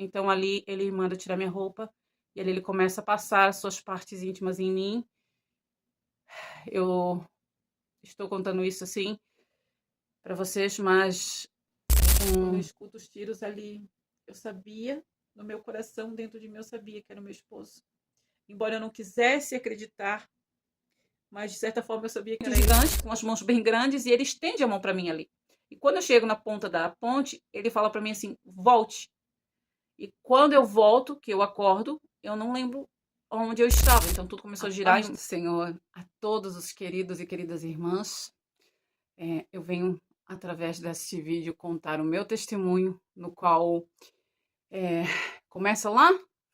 Então ali ele manda tirar minha roupa e ali ele começa a passar as suas partes íntimas em mim. Eu estou contando isso assim para vocês, mas quando eu escuto os tiros ali, eu sabia, no meu coração, dentro de mim, eu sabia que era o meu esposo. Embora eu não quisesse acreditar, mas de certa forma eu sabia que era gigante, com as mãos bem grandes, e ele estende a mão para mim ali. E quando eu chego na ponta da ponte, ele fala para mim assim: volte. E quando eu volto, que eu acordo, eu não lembro onde eu estava. Então tudo começou a girar. Paz do Senhor a todos os queridos e queridas irmãs. Eu venho, através deste vídeo, contar o meu testemunho, no qual começa lá,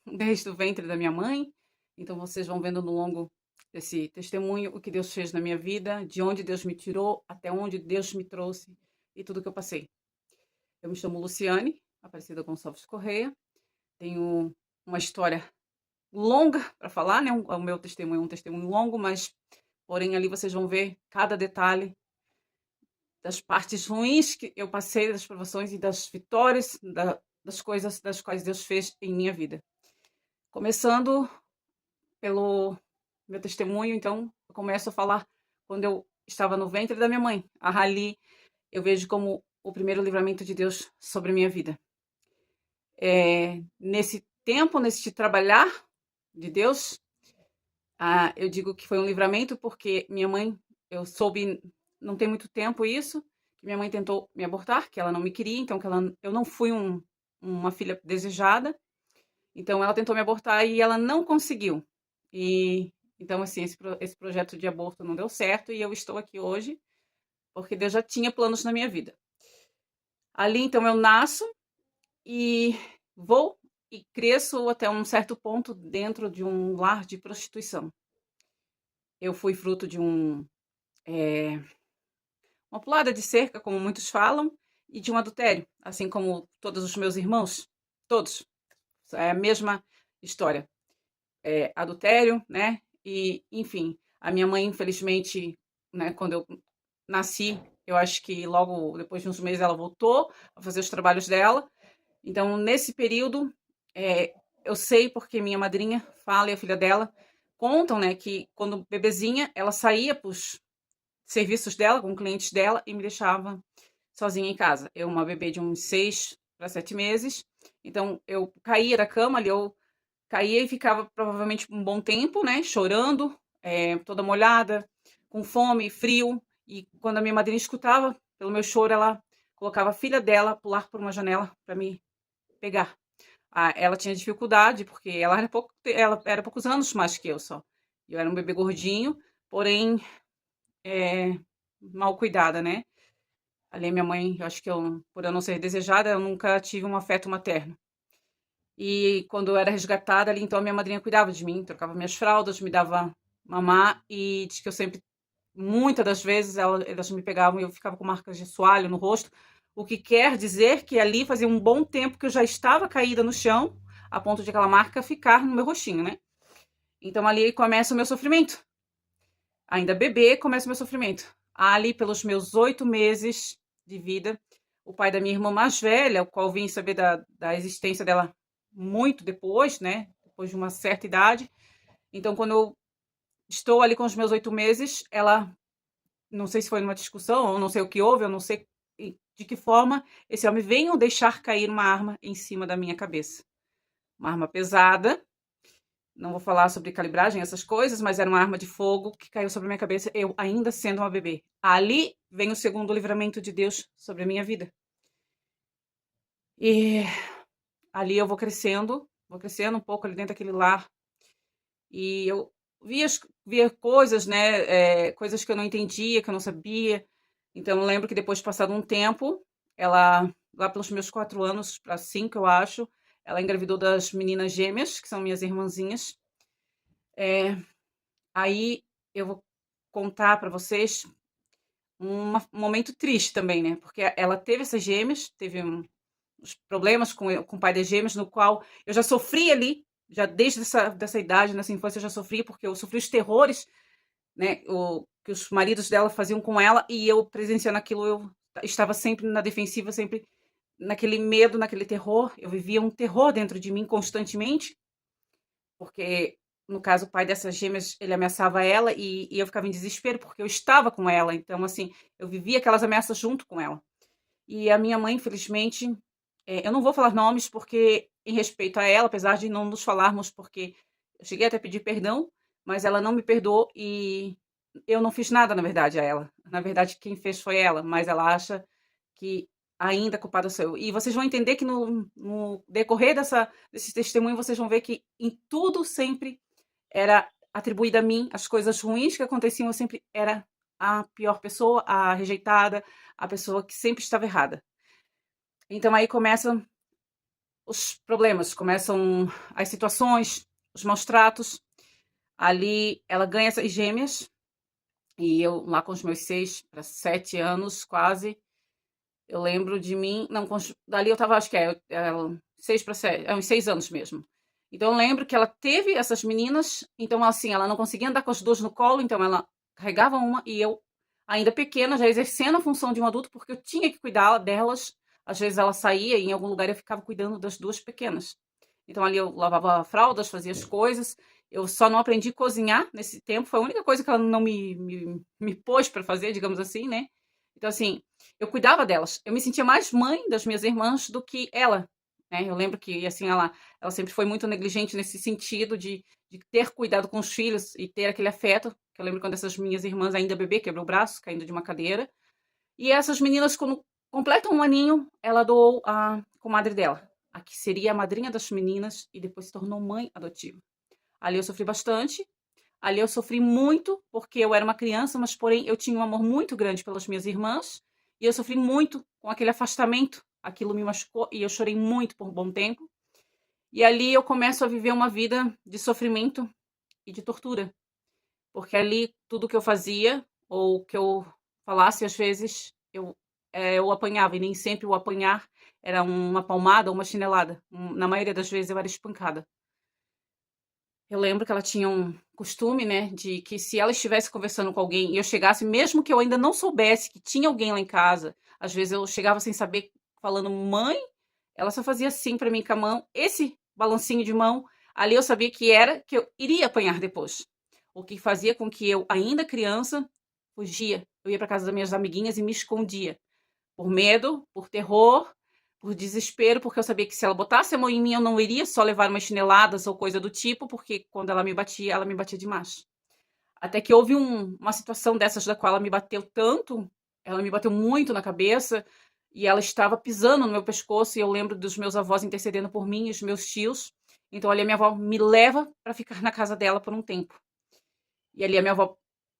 desde o ventre da minha mãe. Então vocês vão vendo no longo desse testemunho o que Deus fez na minha vida, de onde Deus me tirou, até onde Deus me trouxe e tudo que eu passei. Eu me chamo Luciane Aparecida Gonçalves Correia, tenho uma história longa para falar, né? O meu testemunho é um testemunho longo, mas porém ali vocês vão ver cada detalhe das partes ruins que eu passei, das provações e das vitórias, das coisas das quais Deus fez em minha vida. Começando pelo meu testemunho, então, eu começo a falar quando eu estava no ventre da minha mãe. Ali eu vejo como o primeiro livramento de Deus sobre a minha vida. Nesse tempo, nesse trabalhar de Deus, eu digo que foi um livramento porque minha mãe, eu soube, não tem muito tempo isso, que minha mãe tentou me abortar, que ela não me queria, então que eu não fui uma filha desejada. Então ela tentou me abortar e ela não conseguiu. E então assim, esse projeto de aborto não deu certo e eu estou aqui hoje porque Deus já tinha planos na minha vida. Ali então eu nasço e vou e cresço até um certo ponto dentro de um lar de prostituição. Eu fui fruto de uma pulada de cerca, como muitos falam, e de um adultério, assim como todos os meus irmãos, todos. É a mesma história. Adultério, né? E, enfim, a minha mãe, infelizmente, né, quando eu nasci, eu acho que logo depois de uns meses ela voltou a fazer os trabalhos dela. Então, nesse período, eu sei porque minha madrinha fala e a filha dela contam, né, que quando bebezinha, ela saía para os serviços dela, com clientes dela, e me deixava sozinha em casa. Eu, uma bebê de uns 6 para 7 meses, então eu caía da cama ali, eu caía e ficava provavelmente um bom tempo, né, chorando, toda molhada, com fome, frio, e quando a minha madrinha escutava, pelo meu choro, ela colocava a filha dela pular por uma janela para me pegar. Ela tinha dificuldade, porque ela era poucos anos mais que eu só. Eu era um bebê gordinho, porém mal cuidada, né? Ali minha mãe, eu acho que por eu não ser desejada, eu nunca tive um afeto materno. E quando eu era resgatada ali, então a minha madrinha cuidava de mim, trocava minhas fraldas, me dava mamar e diz que eu sempre, muitas das vezes, elas me pegavam e eu ficava com marcas de assoalho no rosto, o que quer dizer que ali fazia um bom tempo que eu já estava caída no chão, a ponto de aquela marca ficar no meu rostinho, né? Então ali começa o meu sofrimento. Ainda bebê, começa o meu sofrimento. Ali pelos meus 8 meses de vida, o pai da minha irmã mais velha, o qual vim saber da existência dela muito depois, né? Depois de uma certa idade. Então, quando eu estou ali com os meus 8 meses, ela, não sei se foi numa discussão, ou não sei o que houve, eu não sei de que forma, esse homem veio deixar cair uma arma em cima da minha cabeça. Uma arma pesada, não vou falar sobre calibragem, essas coisas, mas era uma arma de fogo que caiu sobre a minha cabeça, eu ainda sendo uma bebê. Ali vem o segundo livramento de Deus sobre a minha vida. E ali eu vou crescendo um pouco ali dentro daquele lar. E eu via coisas, né, coisas que eu não entendia, que eu não sabia. Então eu lembro que depois de passado um tempo, ela, lá pelos meus 4 anos para 5, eu acho, ela engravidou das meninas gêmeas, que são minhas irmãzinhas. Aí eu vou contar para vocês um momento triste também, né? Porque ela teve essas gêmeas, teve uns problemas com o pai das gêmeas, no qual eu já sofri ali, já desde dessa idade, nessa infância, eu já sofri, porque eu sofri os terrores, né? Que os maridos dela faziam com ela, e eu presenciando aquilo, eu estava sempre na defensiva, sempre naquele medo, naquele terror. Eu vivia um terror dentro de mim constantemente, porque, no caso, o pai dessas gêmeas, ele ameaçava ela e eu ficava em desespero, porque eu estava com ela. Então, assim, eu vivia aquelas ameaças junto com ela. E a minha mãe, infelizmente, eu não vou falar nomes porque, em respeito a ela, apesar de não nos falarmos, porque eu cheguei até a pedir perdão, mas ela não me perdoou e eu não fiz nada, na verdade, a ela. Na verdade, quem fez foi ela, mas ela acha que ainda a culpada sou eu. E vocês vão entender que no decorrer desse testemunho, vocês vão ver que em tudo sempre era atribuída a mim, as coisas ruins que aconteciam, eu sempre era a pior pessoa, a rejeitada, a pessoa que sempre estava errada. Então aí começam os problemas, começam as situações, os maus tratos. Ali ela ganha essas gêmeas, e eu lá com os meus 6 para 7 anos quase, eu lembro de mim, não, dali eu tava, acho que 6 para 7, uns 6 anos mesmo. Então eu lembro que ela teve essas meninas, então assim, ela não conseguia andar com as duas no colo, então ela carregava uma e eu, ainda pequena, já exercendo a função de um adulto, porque eu tinha que cuidar delas. Às vezes ela saía e em algum lugar eu ficava cuidando das duas pequenas. Então ali eu lavava fraldas, fazia as coisas. Eu só não aprendi a cozinhar nesse tempo, foi a única coisa que ela não me pôs para fazer, digamos assim, né? Então, assim, eu cuidava delas. Eu me sentia mais mãe das minhas irmãs do que ela, né? Eu lembro que, assim, ela sempre foi muito negligente nesse sentido de ter cuidado com os filhos e ter aquele afeto. Que eu lembro quando essas minhas irmãs, ainda bebê, quebrou o braço, caindo de uma cadeira. E essas meninas, quando completam um aninho, ela doou a comadre dela, a que seria a madrinha das meninas e depois se tornou mãe adotiva. Ali eu sofri bastante. Ali eu sofri muito, porque eu era uma criança, mas porém eu tinha um amor muito grande pelas minhas irmãs, e eu sofri muito com aquele afastamento. Aquilo me machucou e eu chorei muito por um bom tempo. E ali eu começo a viver uma vida de sofrimento e de tortura, porque ali tudo que eu fazia, ou que eu falasse, às vezes eu apanhava, e nem sempre o apanhar era uma palmada ou uma chinelada. Na maioria das vezes eu era espancada. Eu lembro que ela tinha um costume, né, de que se ela estivesse conversando com alguém e eu chegasse, mesmo que eu ainda não soubesse que tinha alguém lá em casa, às vezes eu chegava sem saber, falando mãe, ela só fazia assim pra mim com a mão, esse balancinho de mão, ali eu sabia que eu iria apanhar depois. O que fazia com que eu, ainda criança, fugia. Eu ia pra casa das minhas amiguinhas e me escondia. Por medo, por terror, por desespero, porque eu sabia que se ela botasse a mão em mim, eu não iria só levar umas chineladas ou coisa do tipo, porque quando ela me batia demais. Até que houve uma situação dessas da qual ela me bateu tanto, ela me bateu muito na cabeça, e ela estava pisando no meu pescoço, e eu lembro dos meus avós intercedendo por mim, e os meus tios. Então ali a minha avó me leva para ficar na casa dela por um tempo. E ali a minha avó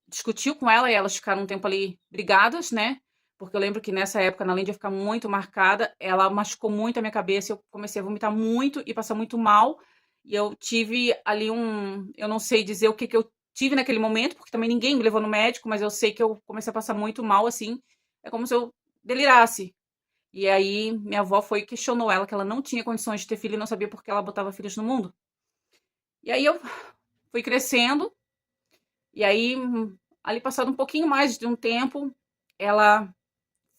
discutiu com ela e elas ficaram um tempo ali brigadas, né? Porque eu lembro que nessa época, além de eu ficar muito marcada, ela machucou muito a minha cabeça. Eu comecei a vomitar muito e passar muito mal. E eu tive ali eu não sei dizer o que que eu tive naquele momento, porque também ninguém me levou no médico, mas eu sei que eu comecei a passar muito mal, assim. É como se eu delirasse. E aí minha avó foi e questionou ela que ela não tinha condições de ter filho e não sabia por que ela botava filhos no mundo. E aí eu fui crescendo. E aí, ali passado um pouquinho mais de um tempo, ela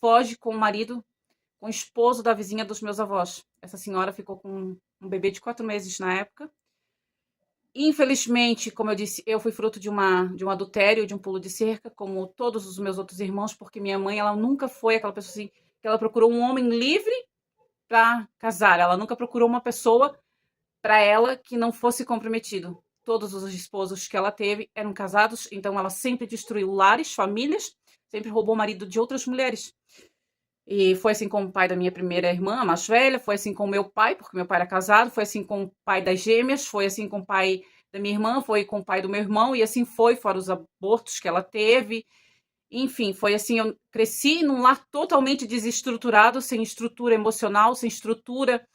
foge com o marido, com o esposo da vizinha dos meus avós. Essa senhora ficou com um bebê de 4 meses na época. Infelizmente, como eu disse, eu fui fruto de um adultério, de um pulo de cerca, como todos os meus outros irmãos, porque minha mãe, ela nunca foi aquela pessoa assim, que ela procurou um homem livre para casar. Ela nunca procurou uma pessoa para ela que não fosse comprometido. Todos os esposos que ela teve eram casados, então ela sempre destruiu lares, famílias, sempre roubou o marido de outras mulheres. E foi assim com o pai da minha primeira irmã, a mais velha, foi assim com o meu pai, porque meu pai era casado, foi assim com o pai das gêmeas, foi assim com o pai da minha irmã, foi com o pai do meu irmão, e assim foi, fora os abortos que ela teve. Enfim, foi assim, eu cresci num lar totalmente desestruturado, sem estrutura emocional, sem estrutura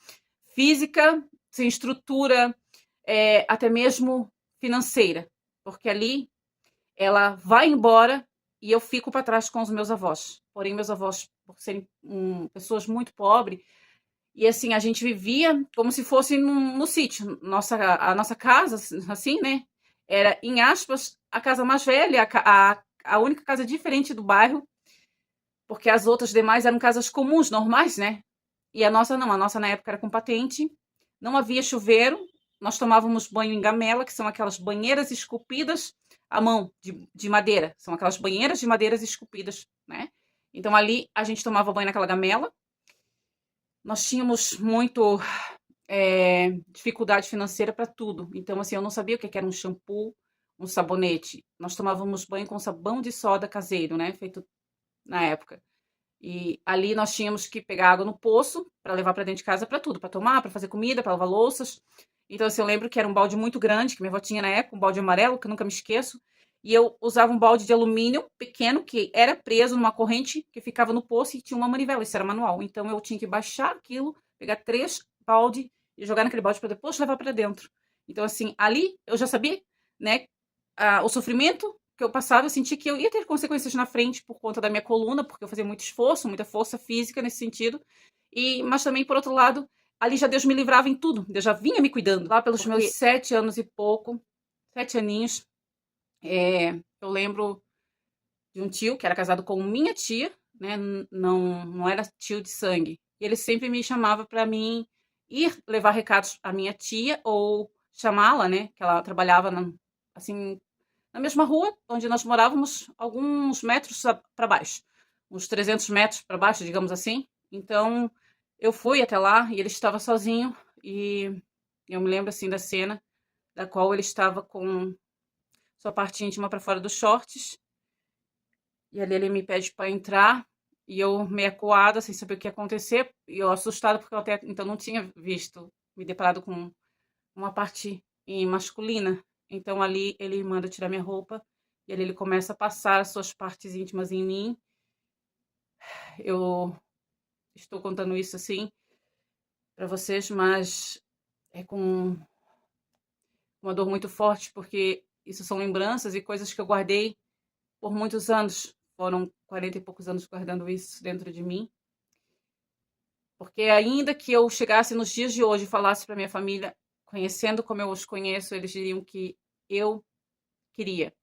física, sem estrutura até mesmo financeira, porque ali ela vai embora e eu fico para trás com os meus avós. Porém, meus avós, por serem pessoas muito pobres, e assim, a gente vivia como se fosse no sítio. A nossa casa, assim, né? Era, em aspas, a casa mais velha, a única casa diferente do bairro, porque as outras demais eram casas comuns, normais, né? E a nossa não, a nossa na época era com patente, não havia chuveiro, nós tomávamos banho em gamela, que são aquelas banheiras esculpidas à mão, de madeira. São aquelas banheiras de madeiras esculpidas, né? Então ali a gente tomava banho naquela gamela. Nós tínhamos muito dificuldade financeira para tudo. Então, assim, eu não sabia o que era um shampoo, um sabonete. Nós tomávamos banho com sabão de soda caseiro, né? Feito na época. E ali nós tínhamos que pegar água no poço para levar para dentro de casa para tudo, para tomar, para fazer comida, para lavar louças. Então, assim, eu lembro que era um balde muito grande, que minha avó tinha na época, um balde amarelo, que eu nunca me esqueço. E eu usava um balde de alumínio pequeno, que era preso numa corrente que ficava no poço e tinha uma manivela, isso era manual. Então, eu tinha que baixar aquilo, pegar 3 baldes e jogar naquele balde para depois levar para dentro. Então, assim, ali eu já sabia, né, o sofrimento que eu passava, eu senti que eu ia ter consequências na frente por conta da minha coluna, porque eu fazia muito esforço, muita força física nesse sentido. Mas também, por outro lado, ali já Deus me livrava em tudo. Deus já vinha me cuidando. Lá pelos meus 7 anos e pouco, 7 aninhos, eu lembro de um tio que era casado com minha tia, né? Não era tio de sangue. E ele sempre me chamava para mim ir levar recados à minha tia ou chamá-la, né? Que ela trabalhava assim na mesma rua onde nós morávamos, alguns metros para baixo, uns 300 metros para baixo, digamos assim. Então, eu fui até lá e ele estava sozinho e eu me lembro assim da cena da qual ele estava com sua parte íntima para fora dos shorts e ali ele me pede para entrar e eu meio acuada, sem saber o que ia acontecer e eu assustada porque eu até então não tinha visto, me deparado com uma parte masculina. Então ali ele manda tirar minha roupa e ali ele começa a passar as suas partes íntimas em mim. Eu estou contando isso assim para vocês, mas é com uma dor muito forte, porque isso são lembranças e coisas que eu guardei por muitos anos. Foram 40 e poucos anos guardando isso dentro de mim. Porque ainda que eu chegasse nos dias de hoje e falasse para minha família, conhecendo como eu os conheço, eles diriam que eu queria.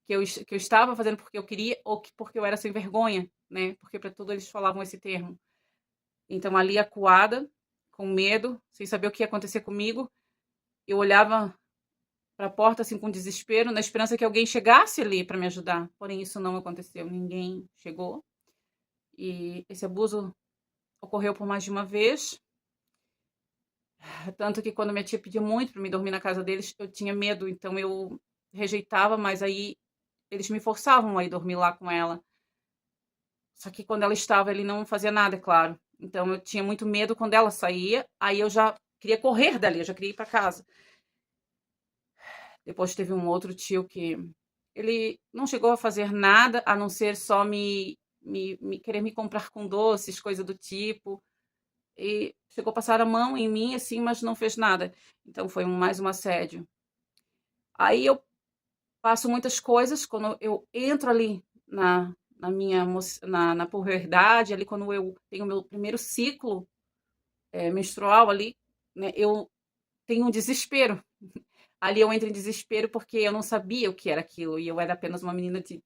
Que eu estava fazendo porque eu queria ou porque eu era sem vergonha, né? Porque para tudo eles falavam esse termo. Então, ali acuada, com medo, sem saber o que ia acontecer comigo, eu olhava para a porta assim com desespero, na esperança que alguém chegasse ali para me ajudar. Porém, isso não aconteceu, ninguém chegou. E esse abuso ocorreu por mais de uma vez. Tanto que quando minha tia pediu muito para me dormir na casa deles, eu tinha medo, então eu rejeitava, mas aí eles me forçavam a ir dormir lá com ela. Só que quando ela estava, ele não fazia nada, é claro. Então eu tinha muito medo quando ela saía, aí eu já queria correr dali, eu já queria ir para casa. Depois teve um outro tio que ele não chegou a fazer nada, a não ser só me querer me comprar com doces, coisa do tipo. E chegou a passar a mão em mim, assim, mas não fez nada. Então foi mais um assédio. Aí eu passo muitas coisas quando eu entro ali na minha na puberdade, ali quando eu tenho o meu primeiro ciclo menstrual ali, né, eu tenho um desespero. Ali eu entro em desespero porque eu não sabia o que era aquilo e eu era apenas uma menina de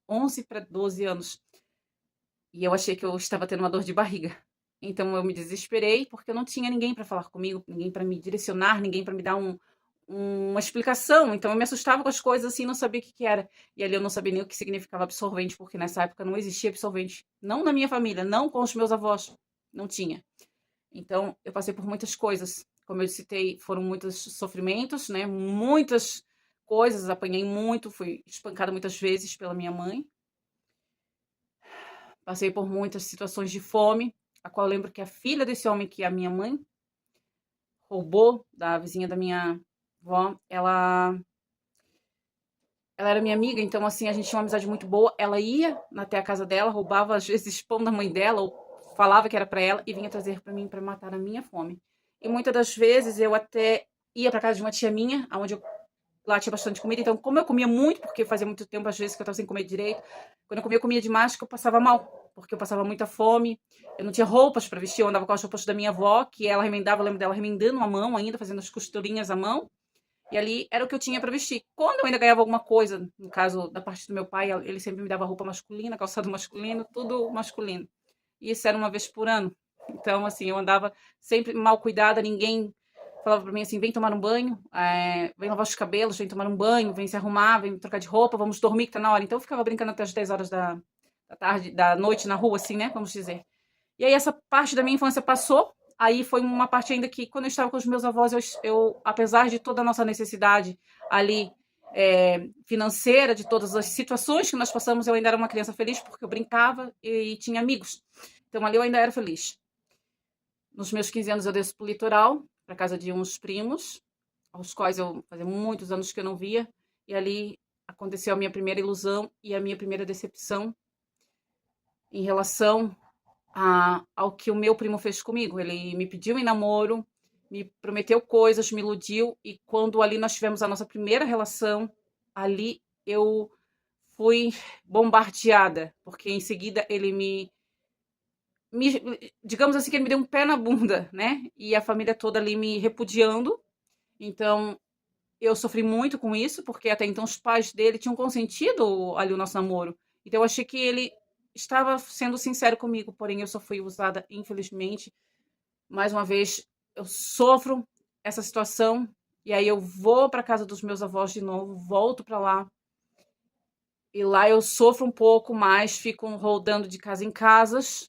11 para 12 anos e eu achei que eu estava tendo uma dor de barriga. Então eu me desesperei porque eu não tinha ninguém para falar comigo, ninguém para me direcionar, ninguém para me dar uma explicação. Então eu me assustava com as coisas assim, não sabia o que era. E ali eu não sabia nem o que significava absorvente, porque nessa época não existia absorvente. Não na minha família, não com os meus avós. Não tinha. Então eu passei por muitas coisas. Como eu citei, foram muitos sofrimentos, né? Muitas coisas, apanhei muito, fui espancada muitas vezes pela minha mãe. Passei por muitas situações de fome, a qual eu lembro que a filha desse homem que a minha mãe roubou da vizinha da minha avó, ela era minha amiga, então assim, a gente tinha uma amizade muito boa. Ela ia até a casa dela, roubava às vezes pão da mãe dela, ou falava que era para ela, e vinha trazer para mim para matar a minha fome. E muitas das vezes eu até ia para casa de uma tia minha, onde lá tinha bastante comida, então como eu comia muito, porque fazia muito tempo às vezes que eu estava sem comer direito, quando eu comia demais, que eu passava mal, porque eu passava muita fome, eu não tinha roupas para vestir, eu andava com as roupas da minha avó, que ela remendava, eu lembro dela remendando a mão ainda, fazendo as costurinhas à mão, e ali era o que eu tinha para vestir. Quando eu ainda ganhava alguma coisa, no caso da parte do meu pai, ele sempre me dava roupa masculina, calçado masculino, tudo masculino. E isso era uma vez por ano. Então, assim, eu andava sempre mal cuidada, ninguém falava pra mim assim, vem tomar um banho, vem lavar os cabelos, vem tomar um banho, vem se arrumar, vem trocar de roupa, vamos dormir que tá na hora. Então eu ficava brincando até as 10 horas da tarde, da noite na rua, assim, né, vamos dizer. E aí essa parte da minha infância passou, aí foi uma parte ainda que quando eu estava com os meus avós, apesar de toda a nossa necessidade ali, financeira, de todas as situações que nós passamos, eu ainda era uma criança feliz porque eu brincava e tinha amigos. Então ali eu ainda era feliz. Nos meus 15 anos eu desço pro litoral, para casa de uns primos, aos quais eu fazia muitos anos que eu não via, e ali aconteceu a minha primeira ilusão e a minha primeira decepção em relação ao que o meu primo fez comigo. Ele me pediu em namoro, me prometeu coisas, me iludiu, e quando ali nós tivemos a nossa primeira relação, ali eu fui bombardeada, porque em seguida ele digamos assim, que ele me deu um pé na bunda, né? E a família toda ali me repudiando. Então, eu sofri muito com isso, porque até então os pais dele tinham consentido ali o nosso namoro. Então, eu achei que ele estava sendo sincero comigo, porém eu só fui usada, infelizmente. Mais uma vez, eu sofro essa situação, e aí eu vou para casa dos meus avós de novo, volto para lá, e lá eu sofro um pouco mais, fico rodando de casa em casas,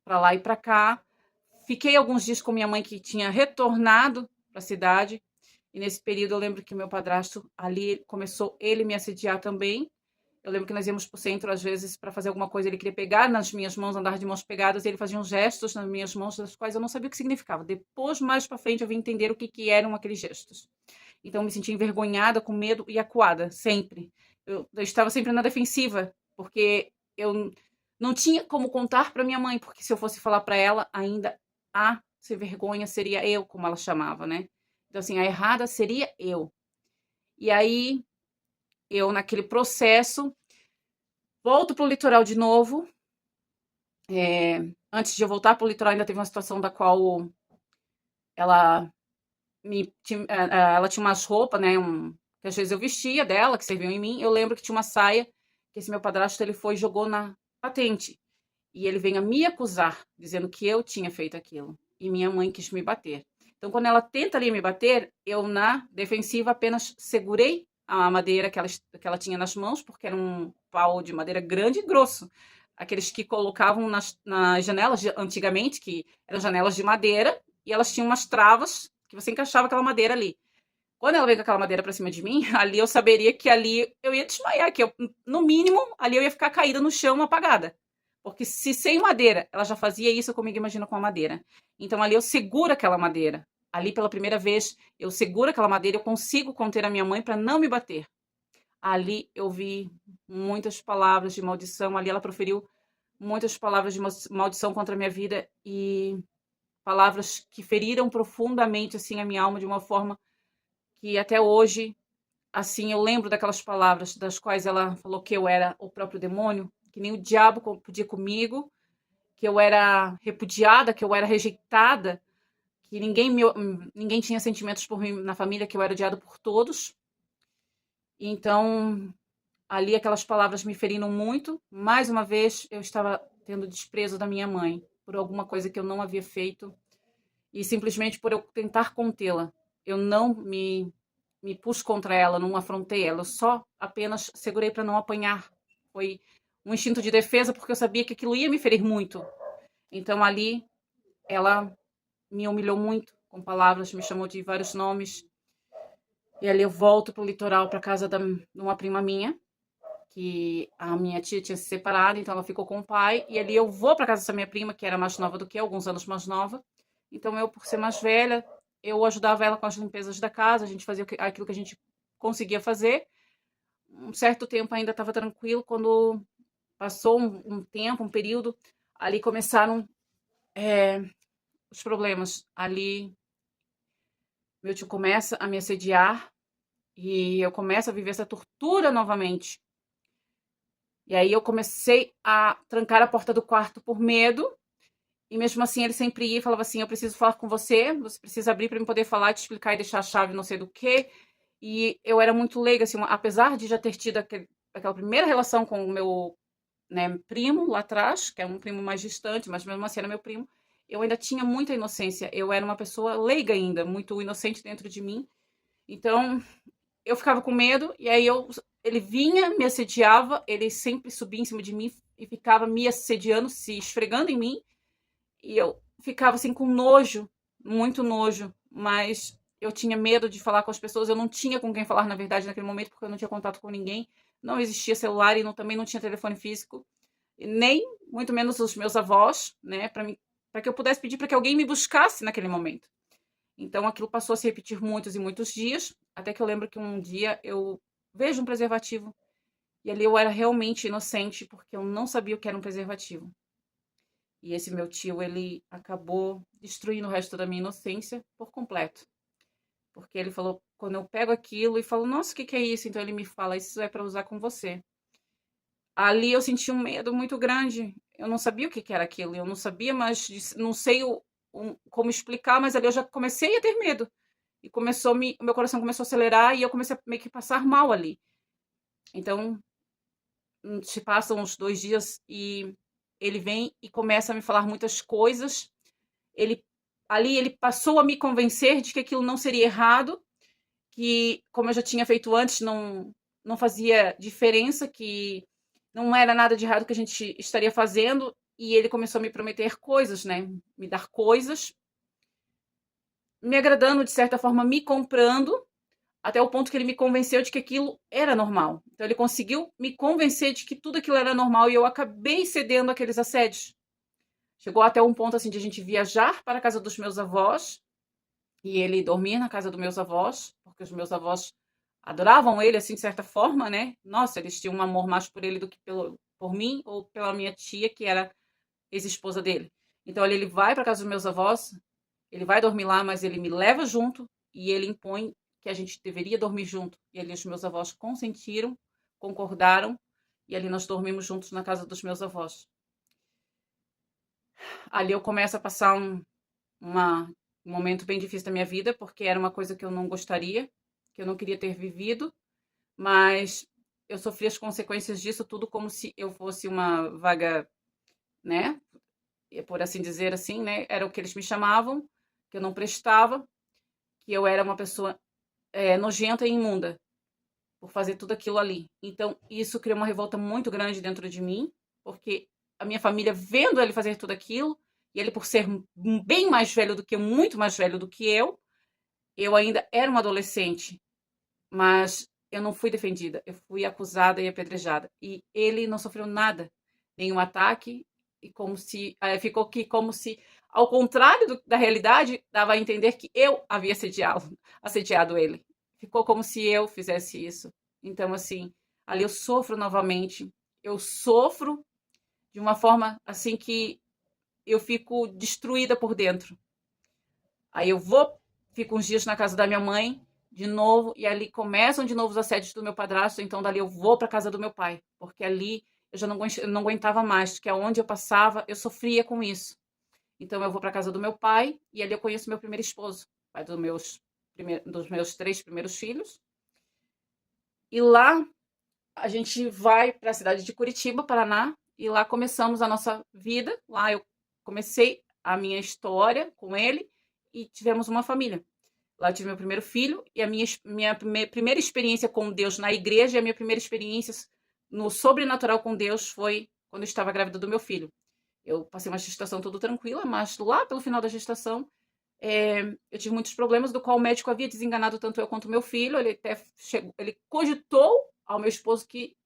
para lá e para cá. Fiquei alguns dias com minha mãe que tinha retornado para a cidade. E nesse período eu lembro que meu padrasto ali começou ele me assediar também. Eu lembro que nós íamos para o centro às vezes para fazer alguma coisa, ele queria pegar nas minhas mãos, andar de mãos pegadas, e ele fazia uns gestos nas minhas mãos, das quais eu não sabia o que significava. Depois, mais para frente, eu vim entender o que eram aqueles gestos. Então eu me sentia envergonhada, com medo e acuada, sempre. Eu estava sempre na defensiva, porque eu não tinha como contar para minha mãe, porque se eu fosse falar para ela, ainda a se vergonha seria eu, como ela chamava, né? Então, assim, a errada seria eu. E aí, eu, naquele processo, volto pro litoral de novo. Antes de eu voltar pro litoral, ainda teve uma situação da qual ela ela tinha umas roupas, né? Que às vezes eu vestia dela, que serviam em mim. Eu lembro que tinha uma saia que esse meu padrasto ele foi e jogou na patente. E ele veio a me acusar, dizendo que eu tinha feito aquilo. E minha mãe quis me bater. Então, quando ela tenta ali me bater, eu, na defensiva, apenas segurei a madeira que ela tinha nas mãos, porque era um pau de madeira grande e grosso. Aqueles que colocavam nas janelas, antigamente, que eram janelas de madeira, e elas tinham umas travas que você encaixava aquela madeira ali. Quando ela veio com aquela madeira pra cima de mim, ali eu saberia que ali eu ia desmaiar, que eu, no mínimo, ali eu ia ficar caída no chão, apagada. Porque se sem madeira ela já fazia isso comigo, imagina com a madeira. Então ali eu seguro aquela madeira. Ali pela primeira vez eu seguro aquela madeira, eu consigo conter a minha mãe para não me bater. Ali eu vi muitas palavras de maldição, ali ela proferiu muitas palavras de maldição contra a minha vida e palavras que feriram profundamente assim a minha alma de uma forma que até hoje, assim, eu lembro daquelas palavras das quais ela falou que eu era o próprio demônio, que nem o diabo podia comigo, que eu era repudiada, que eu era rejeitada, que ninguém tinha sentimentos por mim na família, que eu era odiada por todos. Então, ali aquelas palavras me feriram muito. Mais uma vez, eu estava tendo desprezo da minha mãe por alguma coisa que eu não havia feito e simplesmente por eu tentar contê-la. Eu não me pus contra ela, não afrontei ela, eu só apenas segurei para não apanhar. Foi um instinto de defesa porque eu sabia que aquilo ia me ferir muito. Então ali ela me humilhou muito com palavras, me chamou de vários nomes. E ali eu volto pro litoral, para casa de uma prima minha, que a minha tia tinha se separado, então ela ficou com o pai. E ali eu vou para casa dessa minha prima, que era mais nova do que eu, alguns anos mais nova. Então eu, por ser mais velha, eu ajudava ela com as limpezas da casa, a gente fazia aquilo que a gente conseguia fazer. Um certo tempo ainda estava tranquilo, quando passou um tempo, um período, ali começaram os problemas. Ali meu tio começa a me assediar e eu começo a viver essa tortura novamente. E aí eu comecei a trancar a porta do quarto por medo. E mesmo assim ele sempre ia e falava assim, eu preciso falar com você precisa abrir para eu poder falar, te explicar e deixar a chave não sei do quê. E eu era muito leiga, assim, apesar de já ter tido aquela primeira relação com o meu, né, primo lá atrás, que é um primo mais distante, mas mesmo assim era meu primo, eu ainda tinha muita inocência. Eu era uma pessoa leiga ainda, muito inocente dentro de mim. Então, eu ficava com medo, e aí ele vinha, me assediava, ele sempre subia em cima de mim e ficava me assediando, se esfregando em mim, e eu ficava assim com nojo, muito nojo, mas eu tinha medo de falar com as pessoas, eu não tinha com quem falar na verdade naquele momento, porque eu não tinha contato com ninguém, não existia celular e também não tinha telefone físico, e nem muito menos os meus avós, né, para que eu pudesse pedir para que alguém me buscasse naquele momento. Então aquilo passou a se repetir muitos e muitos dias, até que eu lembro que um dia eu vejo um preservativo e ali eu era realmente inocente porque eu não sabia o que era um preservativo. E esse meu tio, ele acabou destruindo o resto da minha inocência por completo. Porque ele falou, quando eu pego aquilo e falo, nossa, o que que é isso? Então ele me fala, isso é para usar com você. Ali eu senti um medo muito grande. Eu não sabia o que que era aquilo, eu não sabia, mas não sei como explicar, mas ali eu já comecei a ter medo. E o meu coração começou a acelerar e eu comecei a meio que passar mal ali. Então, se passam uns 2 dias e ele vem e começa a me falar muitas coisas. Ele ali ele passou a me convencer de que aquilo não seria errado, que como eu já tinha feito antes, não fazia diferença, que não era nada de errado que a gente estaria fazendo, e ele começou a me prometer coisas, né? Me dar coisas, me agradando de certa forma, me comprando, até o ponto que ele me convenceu de que aquilo era normal. Então ele conseguiu me convencer de que tudo aquilo era normal e eu acabei cedendo àqueles assédios. Chegou até um ponto assim de a gente viajar para a casa dos meus avós e ele dormir na casa dos meus avós, porque os meus avós adoravam ele assim de certa forma, né? Nossa, eles tinham um amor mais por ele do que por mim ou pela minha tia, que era ex-esposa dele. Então ele vai para a casa dos meus avós, ele vai dormir lá, mas ele me leva junto e ele impõe que a gente deveria dormir junto. E ali os meus avós consentiram, concordaram, e ali nós dormimos juntos na casa dos meus avós. Ali eu começo a passar uma, um momento bem difícil da minha vida, porque era uma coisa que eu não gostaria, que eu não queria ter vivido, mas eu sofri as consequências disso tudo como se eu fosse uma vaga, né? Por assim dizer assim, né? Era o que eles me chamavam, que eu não prestava, que eu era uma pessoa nojenta e imunda por fazer tudo aquilo ali. Então, isso criou uma revolta muito grande dentro de mim, porque a minha família vendo ele fazer tudo aquilo, e ele por ser bem mais velho do que eu, muito mais velho do que eu ainda era uma adolescente, mas eu não fui defendida, eu fui acusada e apedrejada. E ele não sofreu nada, nenhum ataque, e como se ficou que como se, ao contrário da realidade, dava a entender que eu havia assediado ele. Ficou como se eu fizesse isso. Então, assim, ali eu sofro novamente. Eu sofro de uma forma assim que eu fico destruída por dentro. Aí eu vou, fico uns dias na casa da minha mãe, de novo, e ali começam de novo os assédios do meu padrasto, então dali eu vou para casa do meu pai, porque ali eu já não aguentava mais, que é onde eu passava, eu sofria com isso. Então eu vou para casa do meu pai, e ali eu conheço meu primeiro esposo, pai dos meus 3 primeiros filhos. E lá a gente vai para a cidade de Curitiba, Paraná, e lá começamos a nossa vida. Lá eu comecei a minha história com ele e tivemos uma família. Lá eu tive meu primeiro filho e a minha primeira experiência com Deus na igreja e a minha primeira experiência no sobrenatural com Deus foi quando eu estava grávida do meu filho. Eu passei uma gestação tudo tranquila, mas lá pelo final da gestação eu tive muitos problemas, do qual o médico havia desenganado tanto eu quanto meu filho. Ele até ele cogitou ao meu esposo que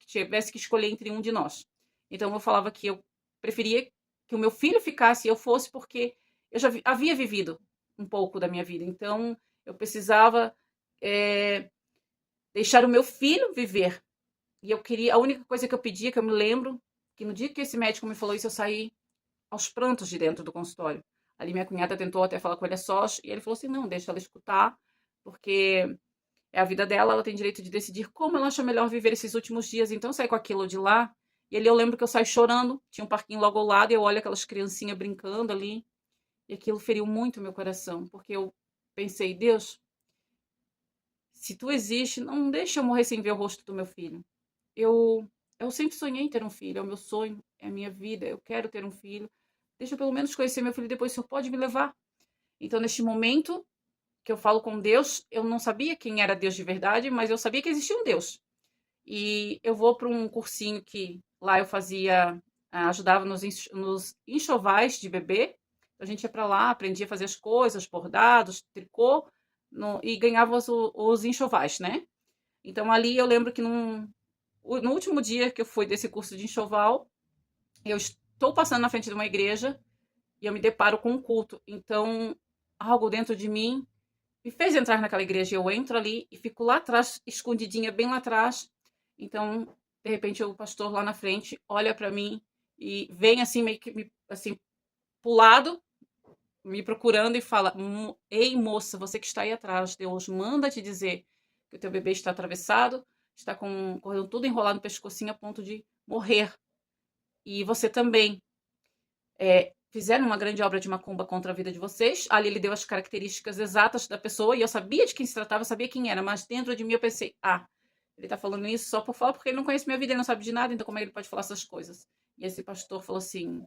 tivesse que escolher entre um de nós. Então eu falava que eu preferia que o meu filho ficasse e eu fosse, porque eu já havia vivido um pouco da minha vida. Então eu precisava deixar o meu filho viver. E eu queria, a única coisa que eu pedia, que eu me lembro, que no dia que esse médico me falou isso, eu saí aos prantos de dentro do consultório. Ali minha cunhada tentou até falar com ele a sós, e ele falou assim, não, deixa ela escutar, porque é a vida dela, ela tem direito de decidir como ela acha melhor viver esses últimos dias, então sai com aquilo de lá. E ali eu lembro que eu saí chorando, tinha um parquinho logo ao lado, e eu olho aquelas criancinhas brincando ali, e aquilo feriu muito meu coração, porque eu pensei, Deus, se tu existe, não deixa eu morrer sem ver o rosto do meu filho. Eu, eu sempre sonhei em ter um filho, é o meu sonho, é a minha vida, eu quero ter um filho, deixa eu pelo menos conhecer meu filho depois, o senhor pode me levar? Então, neste momento que eu falo com Deus, eu não sabia quem era Deus de verdade, mas eu sabia que existia um Deus. E eu vou para um cursinho que lá eu fazia, ajudava nos enxovais de bebê. Então, a gente ia para lá, aprendia a fazer as coisas, bordados, tricô, e ganhava os enxovais, né? Então, ali eu lembro que no último dia que eu fui desse curso de enxoval, eu estou passando na frente de uma igreja e eu me deparo com um culto. Então, algo dentro de mim me fez entrar naquela igreja. Eu entro ali e fico lá atrás, escondidinha, bem lá atrás. Então, de repente, o pastor lá na frente olha para mim e vem assim, meio que assim, pro lado, me procurando e fala: Ei, moça, você que está aí atrás, Deus manda te dizer que o teu bebê está atravessado, está com o cordão tudo enrolado no pescocinho a ponto de morrer. E você também. Fizeram uma grande obra de macumba contra a vida de vocês. Ali ele deu as características exatas da pessoa e eu sabia de quem se tratava, eu sabia quem era, mas dentro de mim eu pensei: ele tá falando isso só por falar, porque ele não conhece minha vida, ele não sabe de nada, então como é que ele pode falar essas coisas? E esse pastor falou assim: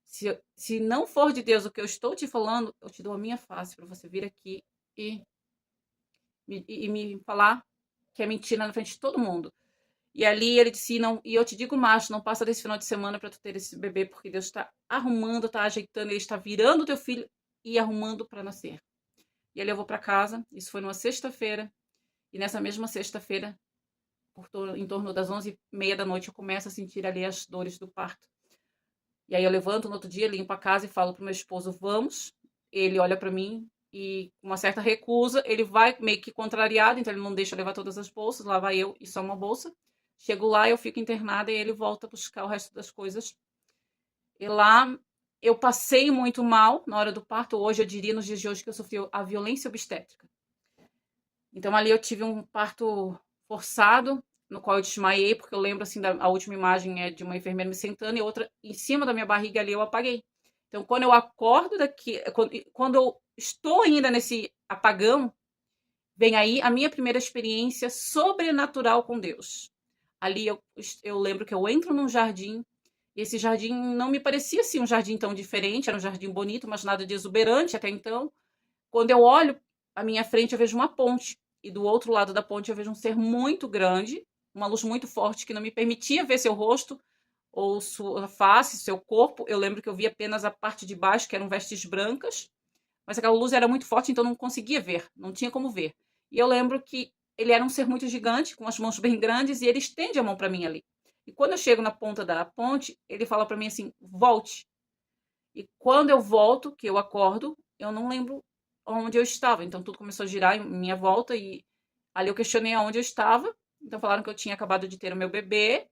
se não for de Deus o que eu estou te falando, eu te dou a minha face para você vir aqui e me falar que é mentira na frente de todo mundo. E ali ele disse: não, e eu te digo, macho, não passa desse final de semana para tu ter esse bebê, porque Deus está arrumando, está ajeitando, ele está virando o teu filho e arrumando para nascer. E ali eu vou para casa, isso foi numa sexta-feira, e nessa mesma sexta-feira, em torno das 11h30 da noite, eu começo a sentir ali as dores do parto. E aí eu levanto no outro dia, limpo a casa e falo pro meu esposo: vamos. Ele olha para mim e com uma certa recusa, ele vai meio que contrariado, então ele não deixa eu levar todas as bolsas, lá vai eu e só uma bolsa. Chego lá, eu fico internada e ele volta a buscar o resto das coisas. E lá eu passei muito mal na hora do parto. Hoje eu diria, nos dias de hoje, que eu sofri a violência obstétrica. Então ali eu tive um parto forçado, no qual eu desmaiei, porque eu lembro assim, a última imagem é de uma enfermeira me sentando e outra em cima da minha barriga, ali eu apaguei. Então quando eu acordo daqui, quando eu estou ainda nesse apagão, vem aí a minha primeira experiência sobrenatural com Deus. Ali eu lembro que eu entro num jardim, e esse jardim não me parecia assim um jardim tão diferente, era um jardim bonito, mas nada de exuberante até então. Quando eu olho à minha frente, eu vejo uma ponte, e do outro lado da ponte eu vejo um ser muito grande, uma luz muito forte que não me permitia ver seu rosto ou sua face, seu corpo. Eu lembro que eu vi apenas a parte de baixo, que eram vestes brancas, mas aquela luz era muito forte, então eu não conseguia ver, não tinha como ver. E eu lembro que ele era um ser muito gigante, com as mãos bem grandes, e ele estende a mão para mim ali. E quando eu chego na ponta da ponte, ele fala para mim assim: volte. E quando eu volto, que eu acordo, eu não lembro onde eu estava. Então tudo começou a girar em minha volta e ali eu questionei aonde eu estava. Então falaram que eu tinha acabado de ter o meu bebê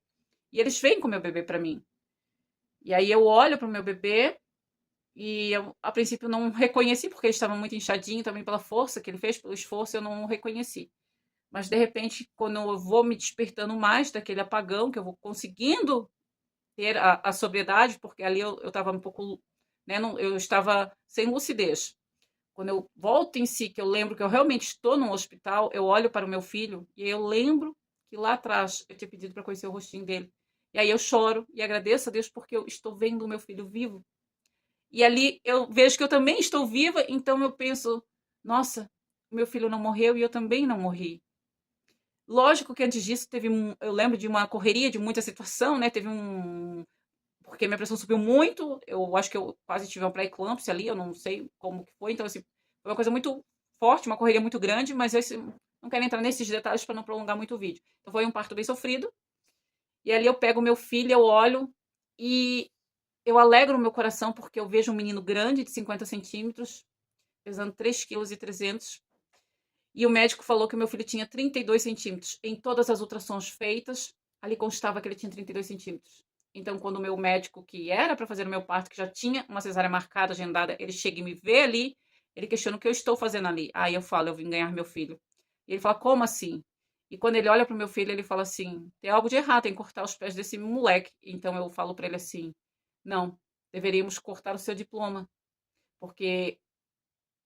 e eles vêm com o meu bebê para mim. E aí eu olho para o meu bebê e eu, a princípio, não reconheci, porque ele estava muito inchadinho também pela força que ele fez, pelo esforço, eu não reconheci. Mas, de repente, quando eu vou me despertando mais daquele apagão, que eu vou conseguindo ter a sobriedade, porque ali eu estava um pouco, né, não, eu estava sem lucidez. Quando eu volto em si, que eu lembro que eu realmente estou num hospital, eu olho para o meu filho e eu lembro que lá atrás eu tinha pedido para conhecer o rostinho dele. E aí eu choro e agradeço a Deus porque eu estou vendo o meu filho vivo. E ali eu vejo que eu também estou viva, então eu penso: nossa, meu filho não morreu e eu também não morri. Lógico que antes disso eu lembro de uma correria, de muita situação, né? Porque minha pressão subiu muito, eu acho que eu quase tive uma pré-eclâmpsia ali, eu não sei como que foi, então assim, foi uma coisa muito forte, uma correria muito grande, mas não quero entrar nesses detalhes para não prolongar muito o vídeo. Então foi um parto bem sofrido, e ali eu pego meu filho, eu olho e eu alegro o meu coração porque eu vejo um menino grande, de 50 centímetros, pesando 3,3 kg. E o médico falou que o meu filho tinha 32 centímetros. Em todas as ultrassons feitas, ali constava que ele tinha 32 centímetros. Então, quando o meu médico, que era para fazer o meu parto, que já tinha uma cesárea marcada, agendada, ele chega e me vê ali, ele questiona o que eu estou fazendo ali. Aí eu falo: eu vim ganhar meu filho. E ele fala: como assim? E quando ele olha para o meu filho, ele fala assim: tem algo de errado, tem que cortar os pés desse moleque. Então eu falo para ele assim: não, deveríamos cortar o seu diploma, porque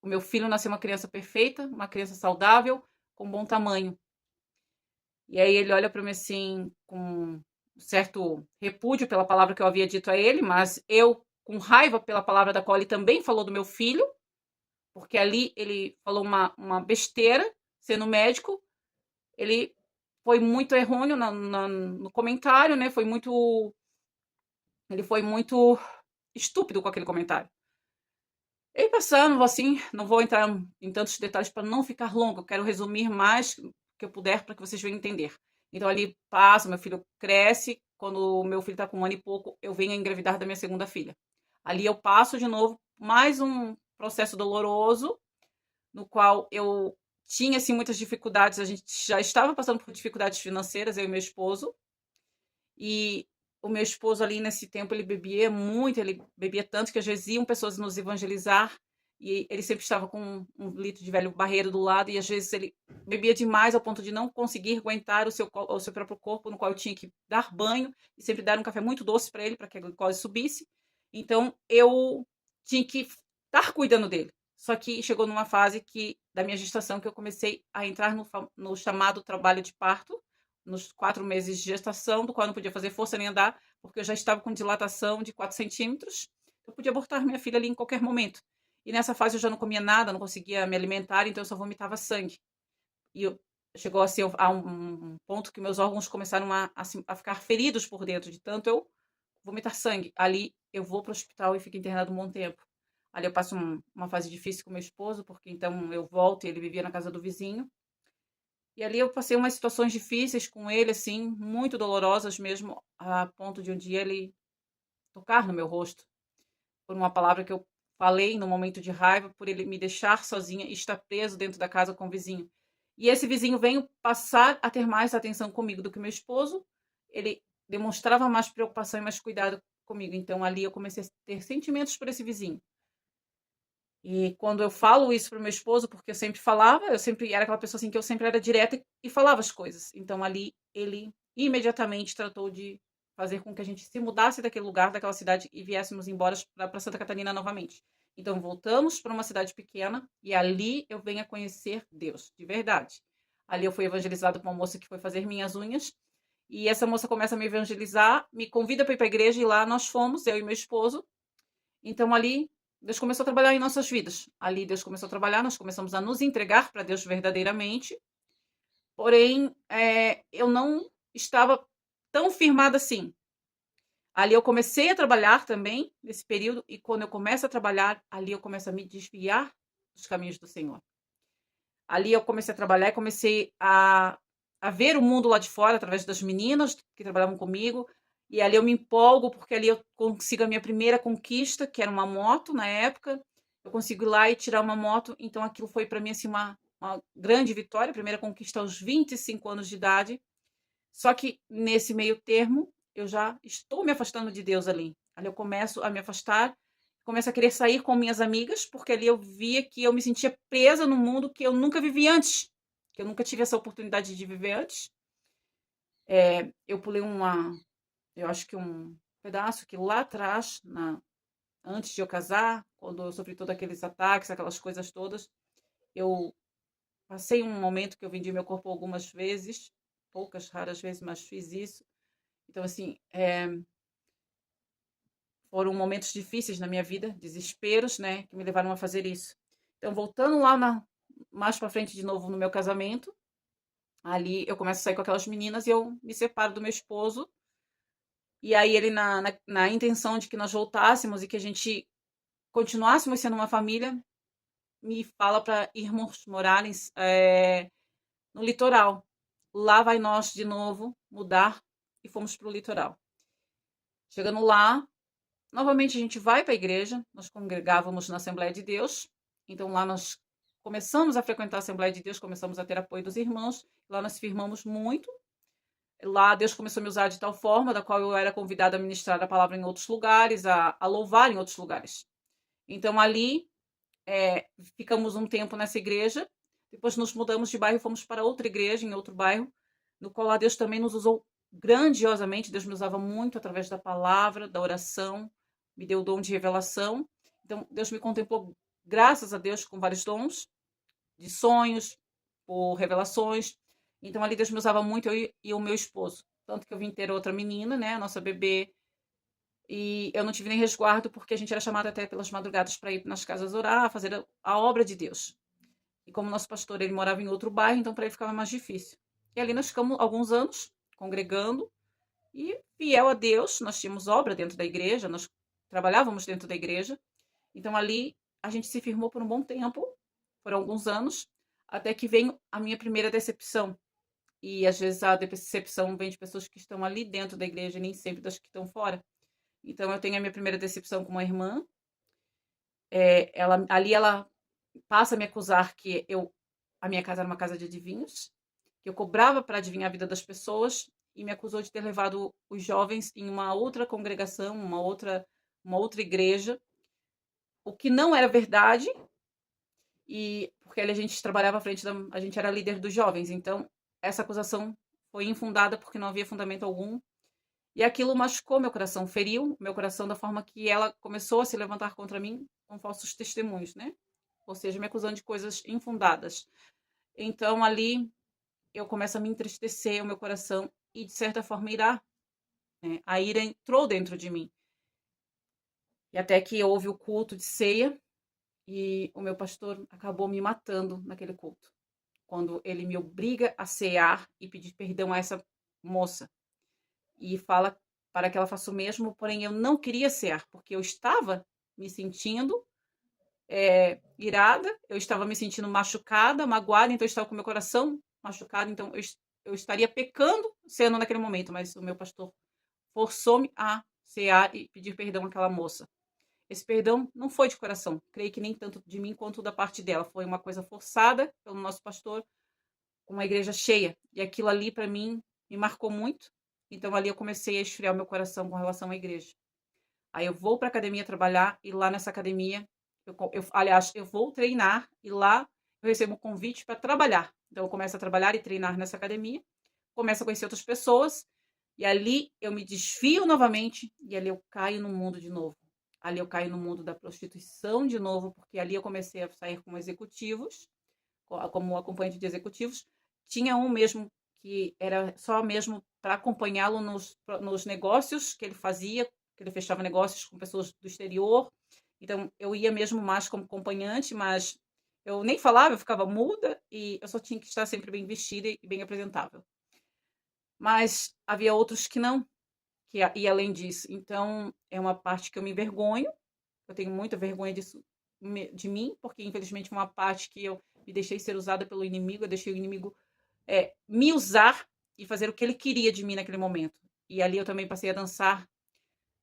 o meu filho nasceu uma criança perfeita, uma criança saudável, com bom tamanho. E aí ele olha para mim assim, com um certo repúdio pela palavra que eu havia dito a ele, mas eu, com raiva pela palavra da qual ele também falou do meu filho, porque ali ele falou uma besteira, sendo médico, ele foi muito errôneo no comentário, né? Ele foi muito estúpido com aquele comentário. E passando, assim, não vou entrar em tantos detalhes para não ficar longo, eu quero resumir mais que eu puder para que vocês venham entender. Então ali passa, meu filho cresce, quando o meu filho está com 1 ano e pouco, eu venho a engravidar da minha segunda filha. Ali eu passo de novo mais um processo doloroso, no qual eu tinha assim muitas dificuldades, a gente já estava passando por dificuldades financeiras, eu e meu esposo, e o meu esposo ali nesse tempo ele bebia muito, ele bebia tanto que às vezes iam pessoas nos evangelizar e ele sempre estava com um litro de velho barreiro do lado e às vezes ele bebia demais ao ponto de não conseguir aguentar o seu próprio corpo, no qual eu tinha que dar banho e sempre dar um café muito doce para ele, para que a glicose subisse. Então eu tinha que estar cuidando dele. Só que chegou numa fase da minha gestação que eu comecei a entrar no chamado trabalho de parto, nos 4 meses de gestação, do qual eu não podia fazer força nem andar, porque eu já estava com dilatação de 4 centímetros. Eu podia abortar minha filha ali em qualquer momento. E nessa fase eu já não comia nada, não conseguia me alimentar, então eu só vomitava sangue. E chegou assim, a um ponto que meus órgãos começaram a ficar feridos por dentro, de tanto eu vomitar sangue. Ali eu vou para o hospital e fico internado um bom tempo. Ali eu passo uma fase difícil com meu esposo, porque então eu volto e ele vivia na casa do vizinho. E ali eu passei umas situações difíceis com ele, assim, muito dolorosas mesmo, a ponto de um dia ele tocar no meu rosto, por uma palavra que eu falei no momento de raiva, por ele me deixar sozinha e estar preso dentro da casa com o vizinho. E esse vizinho veio passar a ter mais atenção comigo do que meu esposo, ele demonstrava mais preocupação e mais cuidado comigo. Então ali eu comecei a ter sentimentos por esse vizinho. E quando eu falo isso para o meu esposo, porque eu sempre falava, eu sempre era aquela pessoa assim que eu sempre era direta e falava as coisas. Então ali ele imediatamente tratou de fazer com que a gente se mudasse daquele lugar, daquela cidade e viéssemos embora para Santa Catarina novamente. Então voltamos para uma cidade pequena e ali eu venho a conhecer Deus, de verdade. Ali eu fui evangelizado por uma moça que foi fazer minhas unhas e essa moça começa a me evangelizar, me convida para ir para a igreja e lá nós fomos, eu e meu esposo. Então ali Deus começou a trabalhar em nossas vidas. Ali Deus começou a trabalhar, nós começamos a nos entregar para Deus verdadeiramente. Porém, eu não estava tão firmada assim. Ali eu comecei a trabalhar também nesse período e quando eu começo a trabalhar, ali eu começo a me desviar dos caminhos do Senhor. Ali eu comecei a trabalhar e comecei a ver o mundo lá de fora através das meninas que trabalhavam comigo. E ali eu me empolgo, porque ali eu consigo a minha primeira conquista, que era uma moto na época. Eu consigo ir lá e tirar uma moto. Então aquilo foi para mim assim, uma grande vitória. Primeira conquista aos 25 anos de idade. Só que nesse meio termo, eu já estou me afastando de Deus ali. Ali eu começo a me afastar, começo a querer sair com minhas amigas, porque ali eu via que eu me sentia presa num mundo que eu nunca vivi antes, que eu nunca tive essa oportunidade de viver antes. Eu pulei eu acho que um pedaço que lá atrás, antes de eu casar, quando eu sofri todos aqueles ataques, aquelas coisas todas, eu passei um momento que eu vendi meu corpo algumas vezes, poucas, raras vezes, mas fiz isso. Então, assim, foram momentos difíceis na minha vida, desesperos, né, que me levaram a fazer isso. Então, voltando lá mais para frente de novo no meu casamento, ali eu começo a sair com aquelas meninas e eu me separo do meu esposo. E aí ele, na intenção de que nós voltássemos e que a gente continuássemos sendo uma família, me fala para irmos morar no litoral. Lá vai nós de novo mudar e fomos para o litoral. Chegando lá, novamente a gente vai para a igreja, nós congregávamos na Assembleia de Deus, então lá nós começamos a frequentar a Assembleia de Deus, começamos a ter apoio dos irmãos, lá nós firmamos muito. Lá Deus começou a me usar de tal forma, da qual eu era convidada a ministrar a palavra em outros lugares, a louvar em outros lugares. Então ali ficamos um tempo nessa igreja, depois nos mudamos de bairro e fomos para outra igreja, em outro bairro, no qual lá Deus também nos usou grandiosamente. Deus me usava muito através da palavra, da oração, me deu o dom de revelação. Então Deus me contemplou, graças a Deus, com vários dons, de sonhos, por revelações. Então ali Deus me usava muito, eu e o meu esposo. Tanto que eu vim ter outra menina, né, a nossa bebê, E eu não tive nem resguardo porque a gente era chamado até pelas madrugadas para ir nas casas orar, fazer a obra de Deus. E como nosso pastor ele morava em outro bairro, então para ele ficava mais difícil. E ali nós ficamos alguns anos congregando e fiel a Deus, nós tínhamos obra dentro da igreja, nós trabalhávamos dentro da igreja. Então ali a gente se firmou por um bom tempo, por alguns anos, até que veio a minha primeira decepção. E às vezes a decepção vem de pessoas que estão ali dentro da igreja, nem sempre das que estão fora. Então eu tenho a minha primeira decepção com uma irmã. Ela passa a me acusar que a minha casa era uma casa de adivinhos, que eu cobrava para adivinhar a vida das pessoas e me acusou de ter levado os jovens em uma outra congregação, uma outra igreja, o que não era verdade. E porque ali a gente trabalhava à frente a gente era líder dos jovens, então essa acusação foi infundada porque não havia fundamento algum. E aquilo machucou meu coração, feriu meu coração da forma que ela começou a se levantar contra mim com falsos testemunhos, né? Ou seja, me acusando de coisas infundadas. Então ali eu começo a me entristecer, o meu coração, e de certa forma irar, né? A ira entrou dentro de mim. E até que houve o culto de ceia e o meu pastor acabou me matando naquele culto, quando ele me obriga a cear e pedir perdão a essa moça. E fala para que ela faça o mesmo, porém eu não queria cear, porque eu estava me sentindo irada, eu estava me sentindo machucada, magoada, então eu estava com meu coração machucado, então eu estaria pecando sendo naquele momento, mas o meu pastor forçou-me a cear e pedir perdão àquela moça. Esse perdão não foi de coração, creio que nem tanto de mim quanto da parte dela, foi uma coisa forçada pelo nosso pastor, com uma igreja cheia, e aquilo ali para mim me marcou muito, então ali eu comecei a esfriar o meu coração com relação à igreja. Aí eu vou para a academia trabalhar e lá nessa academia, aliás, eu vou treinar e lá eu recebo um convite para trabalhar. Então eu começo a trabalhar e treinar nessa academia, começo a conhecer outras pessoas e ali eu me desfio novamente e ali eu caio no mundo de novo. Ali eu caio no mundo da prostituição de novo, porque ali eu comecei a sair com executivos, como acompanhante de executivos. Tinha um mesmo que era só mesmo para acompanhá-lo nos negócios que ele fazia, que ele fechava negócios com pessoas do exterior. Então eu ia mesmo mais como acompanhante, mas eu nem falava, eu ficava muda e eu só tinha que estar sempre bem vestida e bem apresentável. Mas havia outros que não, e além disso. Então é uma parte que eu me envergonho, eu tenho muita vergonha disso de mim, porque infelizmente é uma parte que eu me deixei ser usada pelo inimigo, eu deixei o inimigo me usar e fazer o que ele queria de mim naquele momento. E ali eu também passei a dançar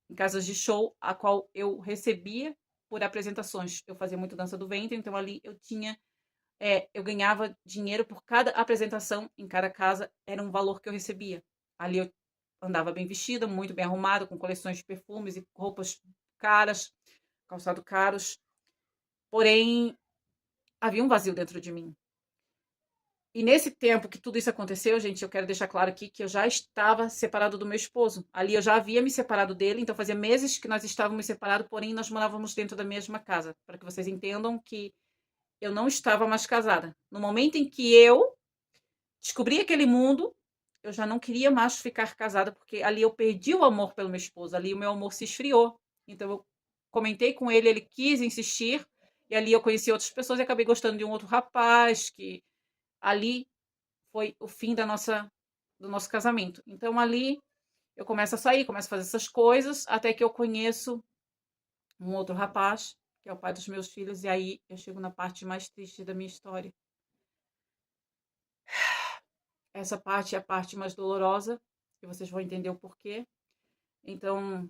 em casas de show, a qual eu recebia por apresentações. Eu fazia muito dança do ventre, então ali eu ganhava dinheiro por cada apresentação em cada casa, era um valor que eu recebia. Ali eu andava bem vestida, muito bem arrumada, com coleções de perfumes e roupas caras, calçado caros. Porém, havia um vazio dentro de mim. E nesse tempo que tudo isso aconteceu, gente, eu quero deixar claro aqui que eu já estava separado do meu esposo. Ali eu já havia me separado dele, então fazia meses que nós estávamos separados, porém nós morávamos dentro da mesma casa. Para que vocês entendam que eu não estava mais casada. No momento em que eu descobri aquele mundo, eu já não queria mais ficar casada, porque ali eu perdi o amor pelo meu esposo, ali o meu amor se esfriou. Então eu comentei com ele, ele quis insistir, e ali eu conheci outras pessoas e acabei gostando de um outro rapaz, que ali foi o fim do nosso casamento. Então ali eu começo a sair, começo a fazer essas coisas, até que eu conheço um outro rapaz, que é o pai dos meus filhos, e aí eu chego na parte mais triste da minha história. Essa parte é a parte mais dolorosa, que vocês vão entender o porquê. Então,